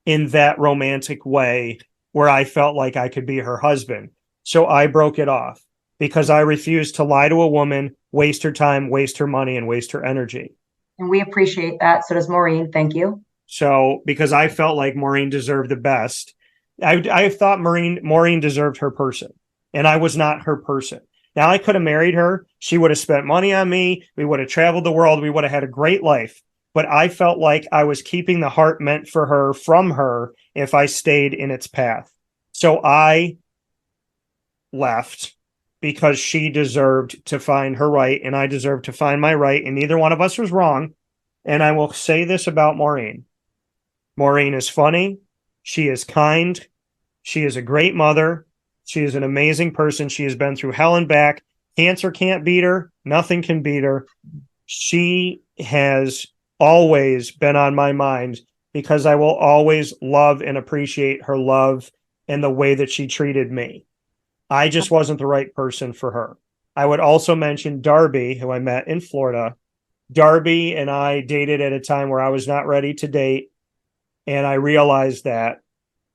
in that romantic way where I felt like I could be her husband. So I broke it off because I refused to lie to a woman, waste her time, waste her money, and waste her energy. And we appreciate that. So does Maureen. Thank you. So because I felt like Maureen deserved the best. I thought Maureen deserved her person, and I was not her person. Now I could have married her. She would have spent money on me. We would have traveled the world. We would have had a great life. But I felt like I was keeping the heart meant for her from her if I stayed in its path. So I left because she deserved to find her right, and I deserved to find my right, and neither one of us was wrong. And I will say this about Maureen. Maureen is funny. She is kind. She is a great mother. She is an amazing person. She has been through hell and back. Cancer can't beat her. Nothing can beat her. She has always been on my mind because I will always love and appreciate her love and the way that she treated me. I just wasn't the right person for her. I would also mention Darby, who I met in Florida. Darby and I dated at a time where I was not ready to date, and I realized that,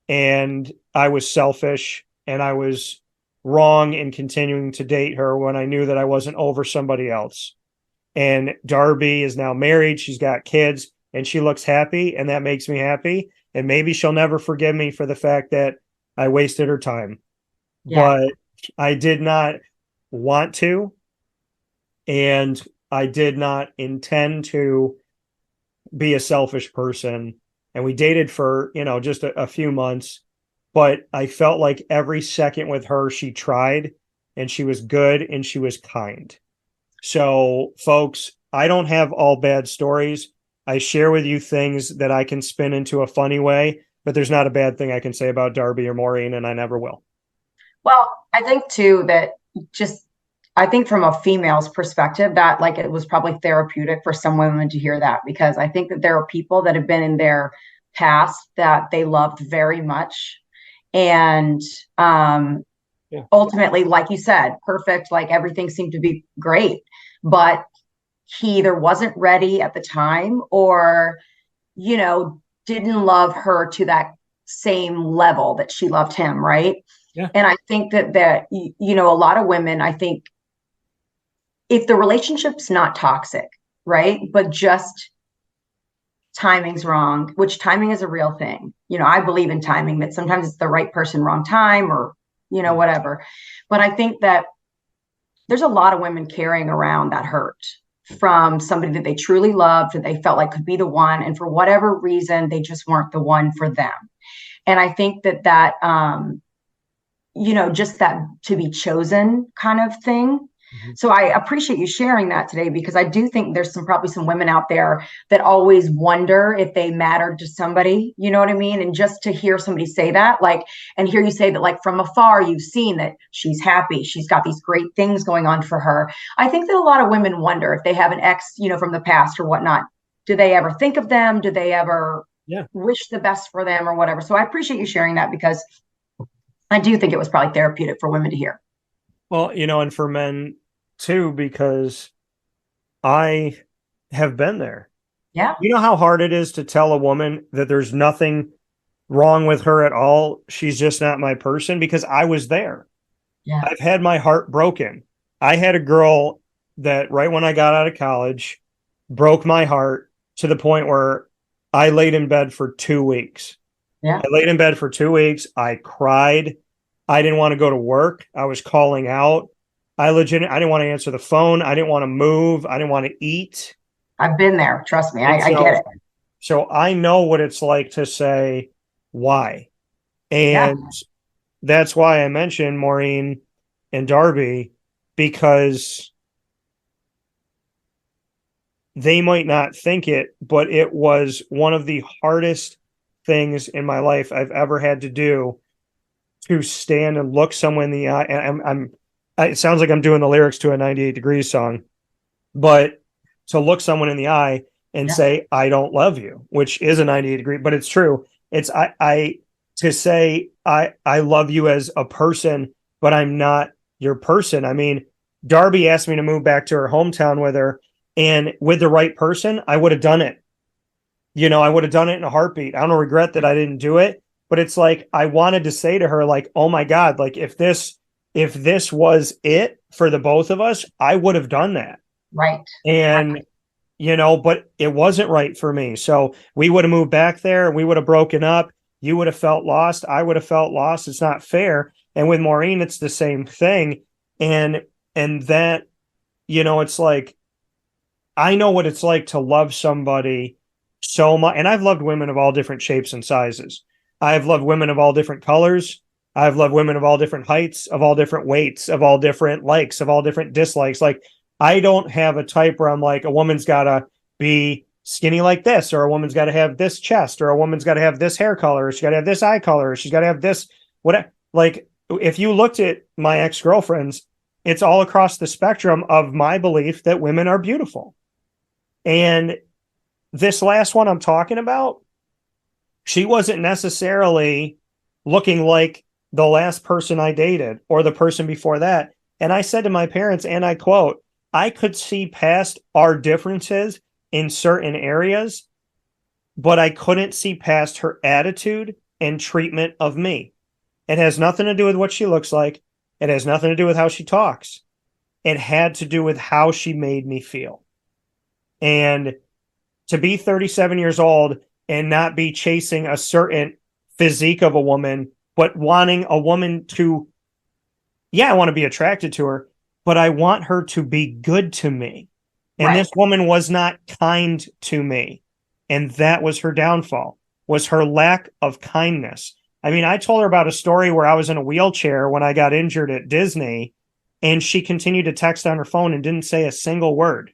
and I was selfish, and I was wrong in continuing to date her when I knew that I wasn't over somebody else. And Darby is now married. She's got kids, and she looks happy, and that makes me happy. And maybe she'll never forgive me for the fact that I wasted her time. Yeah. But I did not want to, and I did not intend to be a selfish person. And we dated for, just a few months, but I felt like every second with her, she tried, and she was good, and she was kind. So, folks, I don't have all bad stories. I share with you things that I can spin into a funny way, but there's not a bad thing I can say about Darby or Maureen, and I never will. Well, I think, too, that just I think from a female's perspective, that like it was probably therapeutic for some women to hear that, because I think that there are people that have been in their past that they loved very much. And ultimately, like you said, perfect, like everything seemed to be great, but he either wasn't ready at the time or, didn't love her to that same level that she loved him, right? Yeah. And I think that a lot of women, I think if the relationship's not toxic, right, but just timing's wrong, which timing is a real thing. I believe in timing, that sometimes it's the right person, wrong time, or, whatever. But I think that there's a lot of women carrying around that hurt from somebody that they truly loved, that they felt like could be the one. And for whatever reason, they just weren't the one for them. And I think that just that to be chosen kind of thing. Mm-hmm. So I appreciate you sharing that today, because I do think there's probably some women out there that always wonder if they mattered to somebody, you know what I mean? And just to hear somebody say that, and hear you say that, like, from afar, you've seen that she's happy, she's got these great things going on for her. I think that a lot of women wonder if they have an ex, from the past or whatnot. Do they ever think of them? Do they ever wish the best for them or whatever? So I appreciate you sharing that, because I do think it was probably therapeutic for women to hear. Well, and for men too, because I have been there. Yeah. You know how hard it is to tell a woman that there's nothing wrong with her at all. She's just not my person, because I was there. Yeah. I've had my heart broken. I had a girl that right when I got out of college broke my heart to the point where I laid in bed for 2 weeks. Yeah. I laid in bed for 2 weeks. I cried. I didn't want to go to work. I was calling out. I didn't want to answer the phone. I didn't want to move. I didn't want to eat. I've been there. Trust me. I get it. So I know what it's like to say, why? And that's why I mentioned Maureen and Darby, because they might not think it, but it was one of the hardest things in my life I've ever had to do, to stand and look someone in the eye. And it sounds like I'm doing the lyrics to a 98 Degrees song, but to look someone in the eye and say, I don't love you, which is a 98 degree, but it's true. It's to say, I love you as a person, but I'm not your person. I mean, Darby asked me to move back to her hometown with her, and with the right person, I would have done it. I would have done it in a heartbeat. I don't regret that I didn't do it, but it's like, I wanted to say to her, like, oh my God, like if this was it for the both of us, I would have done that. Right. And, but it wasn't right for me. So we would have moved back there. We would have broken up. You would have felt lost. I would have felt lost. It's not fair. And with Maureen, it's the same thing. And that, it's like, I know what it's like to love somebody so much. And I've loved women of all different shapes and sizes. I've loved women of all different colors. I've loved women of all different heights, of all different weights, of all different likes, of all different dislikes. Like, I don't have a type where I'm like, a woman's got to be skinny like this, or a woman's got to have this chest, or a woman's got to have this hair color, or she's got to have this eye color, or she's got to have this, whatever. Like, if you looked at my ex-girlfriends, it's all across the spectrum of my belief that women are beautiful. And this last one I'm talking about, she wasn't necessarily looking like the last person I dated or the person before that. And I said to my parents, and I quote, I could see past our differences in certain areas, but I couldn't see past her attitude and treatment of me. It has nothing to do with what she looks like. It has nothing to do with how she talks. It had to do with how she made me feel. And to be 37 years old and not be chasing a certain physique of a woman, but wanting a woman to, I want to be attracted to her, but I want her to be good to me. And This woman was not kind to me. And that was her downfall, was her lack of kindness. I mean, I told her about a story where I was in a wheelchair when I got injured at Disney, and she continued to text on her phone and didn't say a single word.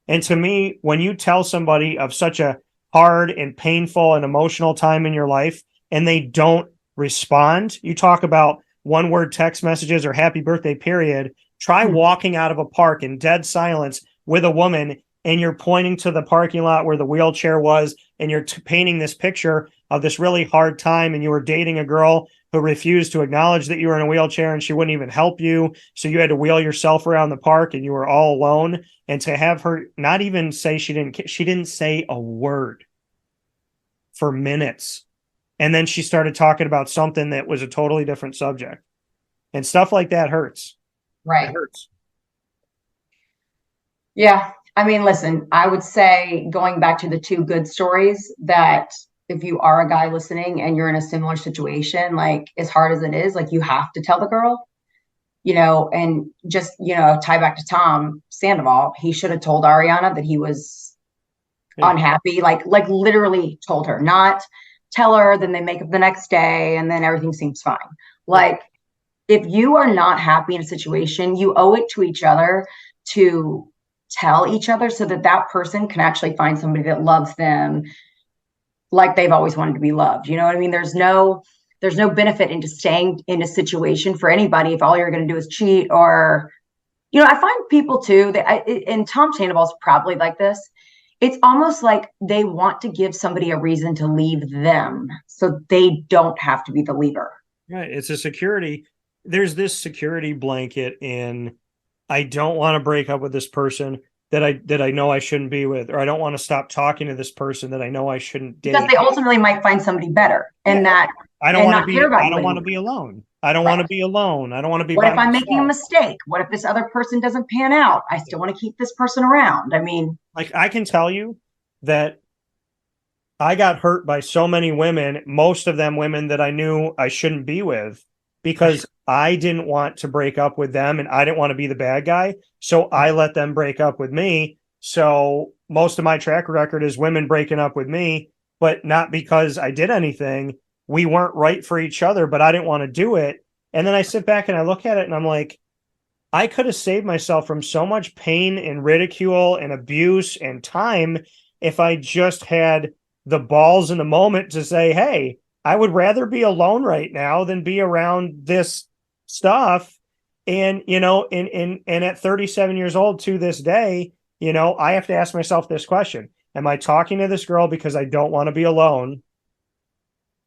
And to me, when you tell somebody of such a hard and painful and emotional time in your life, and they don't respond, you talk about one-word text messages or happy birthday period. Try walking out of a park in dead silence with a woman, and you're pointing to the parking lot where the wheelchair was, and you're painting this picture of this really hard time, and you were dating a girl who refused to acknowledge that you were in a wheelchair, and she wouldn't even help you. So you had to wheel yourself around the park, and you were all alone. And to have her not even say she didn't say a word for minutes. And then she started talking about something that was a totally different subject. And stuff like that hurts. Right. It hurts. Yeah. I mean, listen, I would say, going back to the two good stories, that if you are a guy listening and you're in a similar situation, like, as hard as it is, like, you have to tell the girl, and just, tie back to Tom Sandoval. He should have told Ariana that he was unhappy, like literally told her, not tell her, then they make up the next day and then everything seems fine. Like, if you are not happy in a situation, you owe it to each other to tell each other, so that that person can actually find somebody that loves them like they've always wanted to be loved. You know what I mean? There's no benefit into staying in a situation for anybody if all you're going to do is cheat. Or, I find people too that, and Tom Sandoval's probably like this, it's almost like they want to give somebody a reason to leave them so they don't have to be the leaver. Right. It's a security. There's this security blanket in, I don't want to break up with this person that I know I shouldn't be with, or I don't want to stop talking to this person that I know I shouldn't date. Because they ultimately might find somebody better. And that I don't want to be alone. I don't want to be alone. I don't want to be alone. I don't want to be. What if I'm making a mistake? What if this other person doesn't pan out? I still want to keep this person around. I mean, like, I can tell you that I got hurt by so many women, most of them women that I knew I shouldn't be with, because I didn't want to break up with them and I didn't want to be the bad guy. So I let them break up with me. So most of my track record is women breaking up with me, but not because I did anything. We weren't right for each other, but I didn't want to do it. And then I sit back and I look at it and I'm like, I could have saved myself from so much pain and ridicule and abuse and time if I just had the balls in the moment to say, hey, I would rather be alone right now than be around this stuff. And, and at 37 years old to this day, I have to ask myself this question. Am I talking to this girl because I don't want to be alone?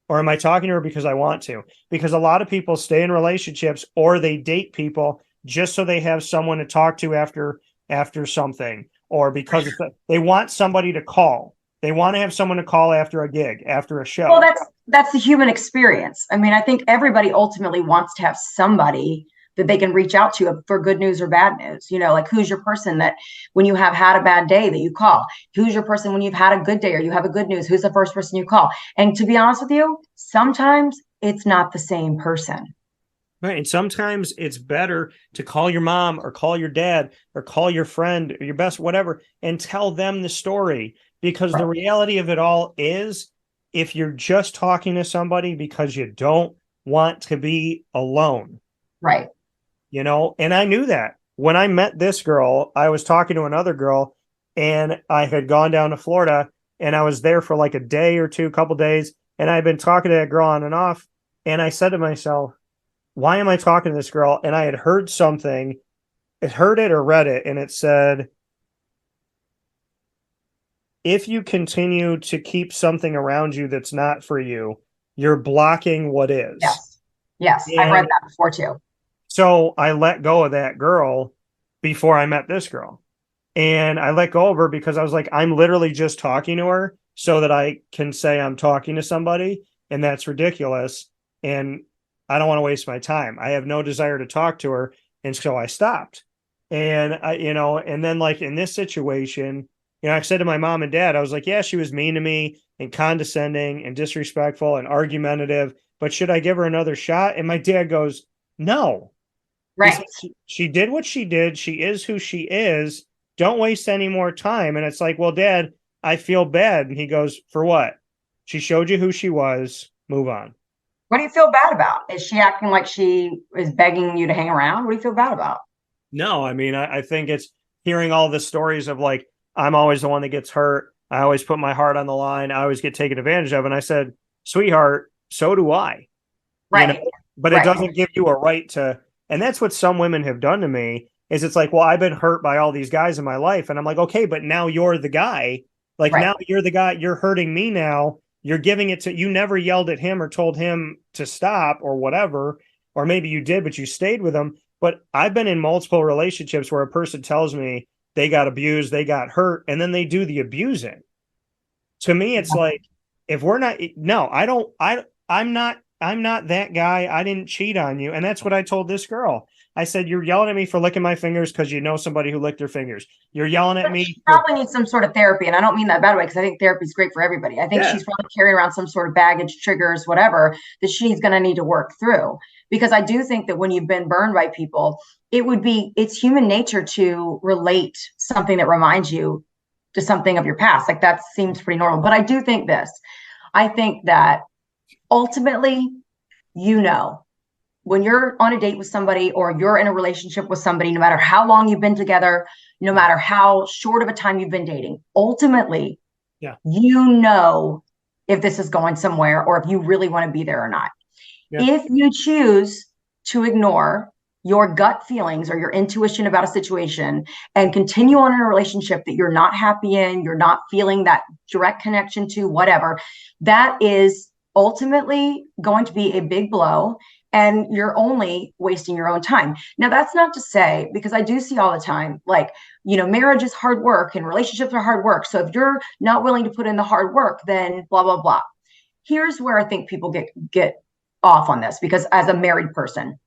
Or am I talking to her because I want to? Because a lot of people stay in relationships or they date people just so they have someone to talk to after something, or because they want somebody to call. They want to have someone to call after a gig, after a show. Well, that's the human experience. I mean, I think everybody ultimately wants to have somebody that they can reach out to for good news or bad news. Like, who's your person that when you have had a bad day that you call? Who's your person when you've had a good day or you have a good news? Who's the first person you call? And to be honest with you, sometimes it's not the same person. Right. And sometimes it's better to call your mom or call your dad or call your friend or your best, whatever, and tell them the story. Because the reality of it all is, if you're just talking to somebody because you don't want to be alone. Right. And I knew that when I met this girl. I was talking to another girl and I had gone down to Florida and I was there for like a day or two, couple days. And I'd been talking to that girl on and off. And I said to myself, why am I talking to this girl? And I had heard something, heard it or read it. And it said, if you continue to keep something around you that's not for you, you're blocking what is. Yes. I've read that before too. So I let go of that girl before I met this girl. And I let go of her because I was like, I'm literally just talking to her so that I can say I'm talking to somebody. And that's ridiculous. And I don't want to waste my time. I have no desire to talk to her. And so I stopped. And and then, like, in this situation, I said to my mom and dad, I was like, yeah, she was mean to me and condescending and disrespectful and argumentative, but should I give her another shot? And my dad goes, no. Right. She did what she did. She is who she is. Don't waste any more time. And it's like, well, Dad, I feel bad. And he goes, for what? She showed you who she was. Move on. What do you feel bad about? Is she acting like she is begging you to hang around? What do you feel bad about? No, I mean, I think it's hearing all the stories of, like, I'm always the one that gets hurt. I always put my heart on the line. I always get taken advantage of. And I said, sweetheart, so do I. Right. But it doesn't give you a right to. And that's what some women have done to me is it's like, well, I've been hurt by all these guys in my life. And I'm like, okay, but now you're the guy. Like now you're the guy, you're hurting me now. You're giving it to, you never yelled at him or told him to stop or whatever. Or maybe you did, but you stayed with him. But I've been in multiple relationships where a person tells me they got abused, they got hurt, and then they do the abusing. To me, it's like, if we're not, no, I'm not that guy. I didn't cheat on you. And that's what I told this girl. I said, you're yelling at me for licking my fingers because you know somebody who licked their fingers. You're yelling at me. She probably needs some sort of therapy. And I don't mean that bad way, because I think therapy is great for everybody. I think she's probably carrying around some sort of baggage, triggers, whatever, that she's going to need to work through. Because I do think that when you've been burned by people, it's human nature to relate something that reminds you to something of your past. Like that seems pretty normal. But I do think this. I think that ultimately, when you're on a date with somebody or you're in a relationship with somebody, no matter how long you've been together, no matter how short of a time you've been dating, ultimately, if this is going somewhere or if you really want to be there or not. Yeah. If you choose to ignore your gut feelings or your intuition about a situation and continue on in a relationship that you're not happy in, you're not feeling that direct connection to, whatever, that is ultimately going to be a big blow. And you're only wasting your own time. Now, that's not to say, because I do see all the time, like, marriage is hard work and relationships are hard work. So if you're not willing to put in the hard work, then blah, blah, blah. Here's where I think people get off on this, because as a married person,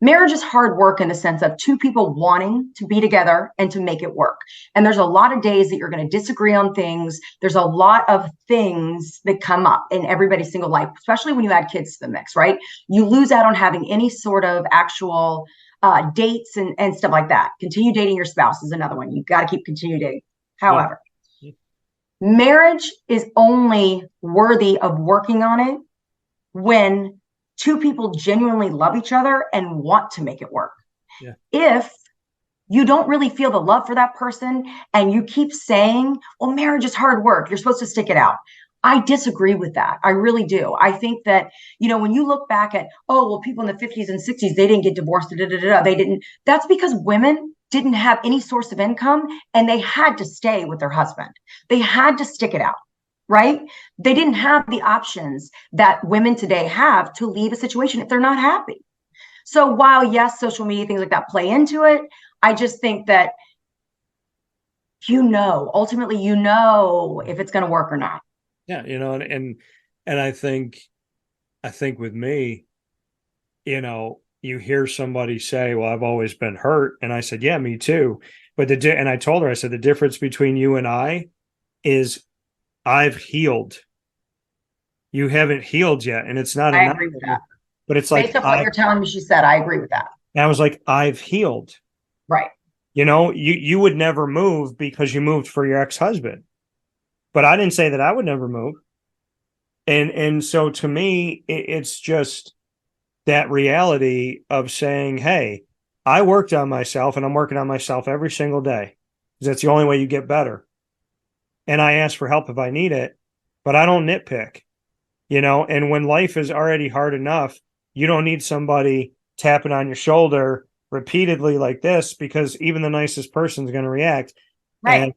marriage is hard work in the sense of two people wanting to be together and to make it work. And there's a lot of days that you're going to disagree on things. There's a lot of things that come up in everybody's single life, especially when you add kids to the mix, right? You lose out on having any sort of actual dates and stuff like that. Continue dating your spouse is another one. You got to continue dating. However, marriage is only worthy of working on it when two people genuinely love each other and want to make it work. Yeah. If you don't really feel the love for that person and you keep saying, well, marriage is hard work, you're supposed to stick it out. I disagree with that. I really do. I think that, when you look back at, people in the 50s and 60s, they didn't get divorced. They didn't. That's because women didn't have any source of income and they had to stay with their husband. They had to stick it out. Right? They didn't have the options that women today have to leave a situation if they're not happy. So while, yes, social media, things like that play into it, I just think that, ultimately, if it's going to work or not. Yeah. And I think with me, you hear somebody say, well, I've always been hurt. And I said, yeah, me too. But and I told her, I said, the difference between you and I is I've healed. You haven't healed yet, and it's not enough. I agree with that. But it's like, based on what you're telling me, she said, I agree with that. And I was like, I've healed. Right. You would never move because you moved for your ex-husband. But I didn't say that I would never move. And so to me, it's just that reality of saying, hey, I worked on myself and I'm working on myself every single day. Because that's the only way you get better. And I ask for help if I need it, but I don't nitpick, and when life is already hard enough, you don't need somebody tapping on your shoulder repeatedly like this, because even the nicest person is going to react. Right.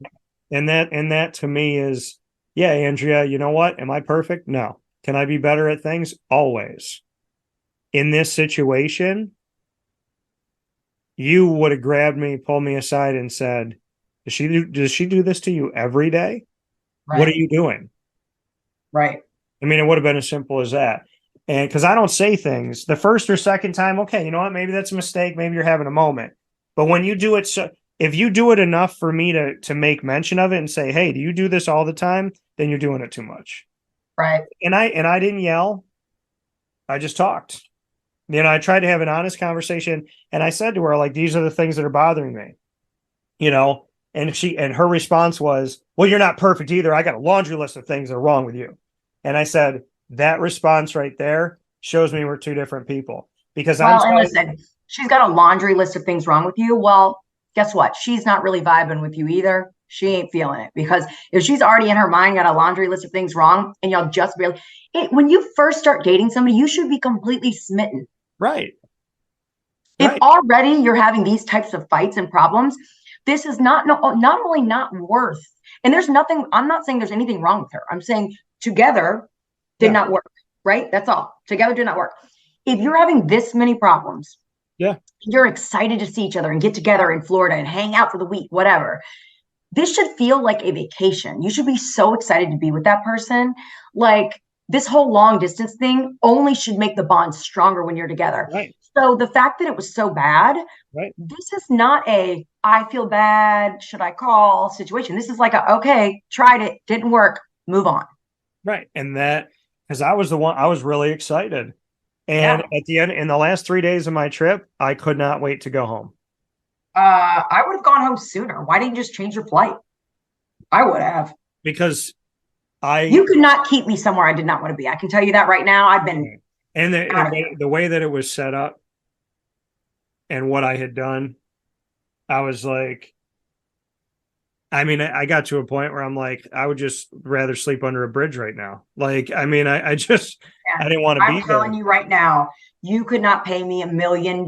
And that to me is, yeah, Andrea, you know what? Am I perfect? No. Can I be better at things? Always. In this situation, you would have grabbed me, pulled me aside and said, does she do this to you every day? Right. What are you doing? Right. I mean, it would have been as simple as that. And because I don't say things the first or second time, okay, you know what? Maybe that's a mistake. Maybe you're having a moment. But when you do it, if you do it enough for me to make mention of it and say, hey, do you do this all the time? Then you're doing it too much. Right. And I didn't yell. I just talked. I tried to have an honest conversation. And I said to her, like, these are the things that are bothering me. And her response was, well, you're not perfect either. I got a laundry list of things that are wrong with you. And I said, that response right there shows me we're two different people. Because listen, she's got a laundry list of things wrong with you. Well, guess what? She's not really vibing with you either. She ain't feeling it, because if she's already in her mind got a laundry list of things wrong and y'all just barely, when you first start dating somebody, you should be completely smitten. Right. If Right. already you're having these types of fights and problems, this is not only not worth, and there's nothing, I'm not saying there's anything wrong with her. I'm saying together did not work, right? That's all. Together did not work. If you're having this many problems, you're excited to see each other and get together in Florida and hang out for the week, whatever. This should feel like a vacation. You should be so excited to be with that person. Like, this whole long distance thing only should make the bond stronger when you're together. Right. So the fact that it was so bad, Right. this is not a I feel bad, should I call situation. This is like a, okay, tried it, didn't work, move on. Right. And that, because I was really excited. And at the end, in the last 3 days of my trip, I could not wait to go home. I would have gone home sooner. Why didn't you just change your flight? I would have. Because you could not keep me somewhere I did not want to be. I can tell you that right now. I've been. And the way that it was set up and what I had done, I was like, I mean, I got to a point where I'm like, I would just rather sleep under a bridge right now. Like, I mean, I just, I didn't want to be there. I'm telling you right now, you could not pay me $1 million.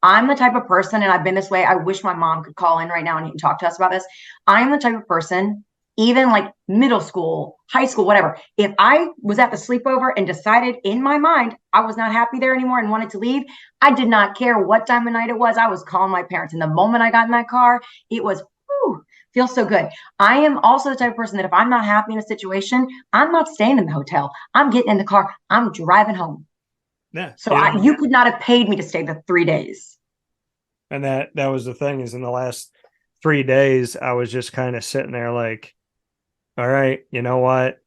I'm the type of person, and I've been this way. I wish my mom could call in right now and he can talk to us about this. I'm the type of person, even like middle school, high school, whatever. If I was at the sleepover and decided in my mind I was not happy there anymore and wanted to leave, I did not care what time of night it was. I was calling my parents. And the moment I got in that car, it was, whew, feels so good. I am also the type of person that if I'm not happy in a situation, I'm not staying in the hotel. I'm getting in the car. I'm driving home. Yeah. So you could not have paid me to stay the 3 days. And that was the thing, is in the last 3 days, I was just kind of sitting there like, all right, you know what?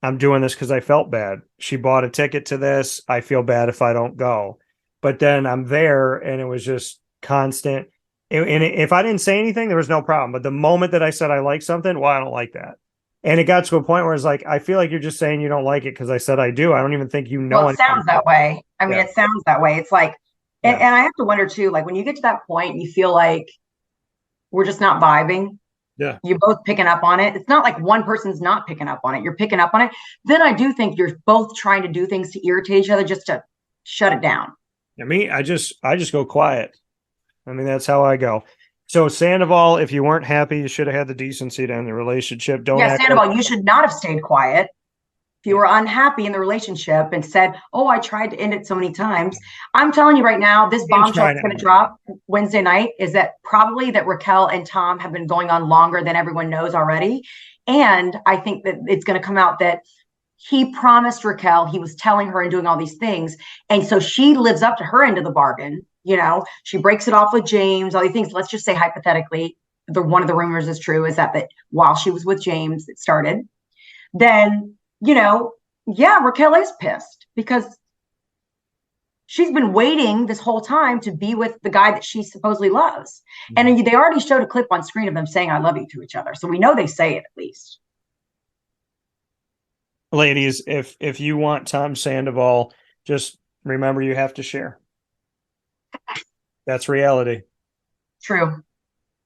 I'm doing this because I felt bad. She bought a ticket to this. I feel bad if I don't go. But then I'm there, and it was just constant. And if I didn't say anything, there was no problem. But the moment that I said I like something, well, I don't like that. And it got to a point where it's like, I feel like you're just saying you don't like it because I said I do. I don't even think you know. Well, it sounds that way. I mean, it sounds that way. It's like, and I have to wonder too, like when you get to that point, you feel like we're just not vibing. Yeah. You're both picking up on it. It's not like one person's not picking up on it. You're picking up on it. Then I do think you're both trying to do things to irritate each other just to shut it down. I just go quiet. I mean, that's how I go. So Sandoval, if you weren't happy, you should have had the decency to end the relationship. Sandoval, you should not have stayed quiet. If you were unhappy in the relationship and said, oh, I tried to end it so many times. I'm telling you right now, this bombshell that's going to drop Wednesday night is that probably that Raquel and Tom have been going on longer than everyone knows already. And I think that it's going to come out that he promised Raquel, he was telling her and doing all these things. And so she lives up to her end of the bargain. You know, she breaks it off with James, all these things. Let's just say hypothetically, one of the rumors is true, is that while she was with James, it started. Then, you know, Raquel is pissed because she's been waiting this whole time to be with the guy that she supposedly loves. Mm-hmm. And they already showed a clip on screen of them saying, I love you to each other. So we know they say it at least. Ladies, if you want Tom Sandoval, just remember you have to share. That's reality. True.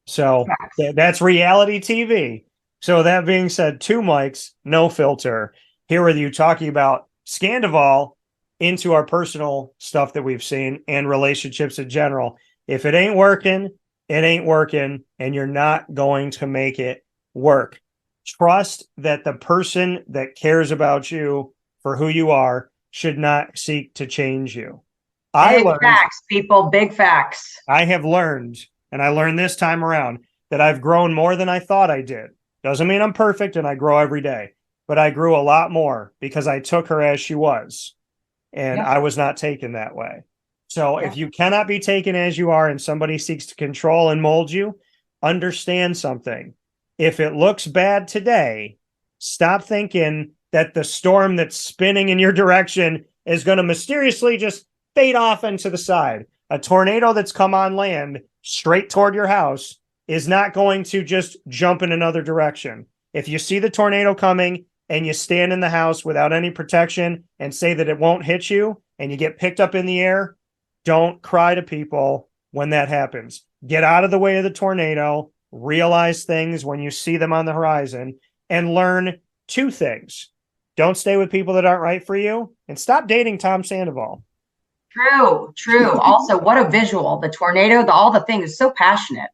So that's reality TV. So that being said, Two Mics, No Filter. Here with you talking about Scandoval into our personal stuff that we've seen and relationships in general. If it ain't working, it ain't working, and you're not going to make it work. Trust that the person that cares about you for who you are should not seek to change you. Big facts, people, big facts. I have learned, and I learned this time around, that I've grown more than I thought I did. Doesn't mean I'm perfect and I grow every day, but I grew a lot more because I took her as she was, and I was not taken that way. So if you cannot be taken as you are and somebody seeks to control and mold you, understand something. If it looks bad today, stop thinking that the storm that's spinning in your direction is going to mysteriously just fade off into the side. A tornado that's come on land straight toward your house is not going to just jump in another direction. If you see the tornado coming and you stand in the house without any protection and say that it won't hit you and you get picked up in the air, don't cry to people when that happens. Get out of the way of the tornado, realize things when you see them on the horizon, and learn two things. Don't stay with people that aren't right for you, and stop dating Tom Sandoval. True. Also, what a visual. The tornado, all the thing is so passionate.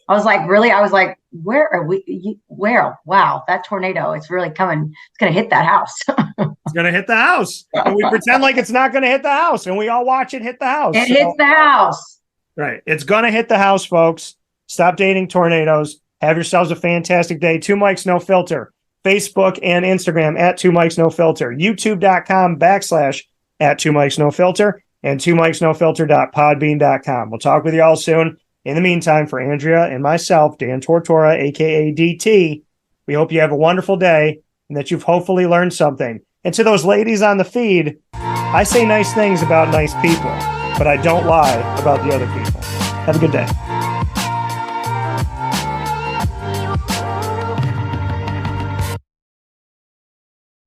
I was like, really? I was like, where are we? Where? Wow, that tornado, it's really coming. It's going to hit that house. It's going to hit the house. And we pretend like it's not going to hit the house. And we all watch it hit the house. It hits the house. Right. It's going to hit the house, folks. Stop dating tornadoes. Have yourselves a fantastic day. 2 Mics No Filter. Facebook and Instagram at 2 Mics No Filter. YouTube.com/ at 2 Mics No Filter. And 2micsnofilter.podbean.com. We'll talk with you all soon. In the meantime, for Andrea and myself, Dan Tortora, a.k.a. DT, we hope you have a wonderful day and that you've hopefully learned something. And to those ladies on the feed, I say nice things about nice people, but I don't lie about the other people. Have a good day.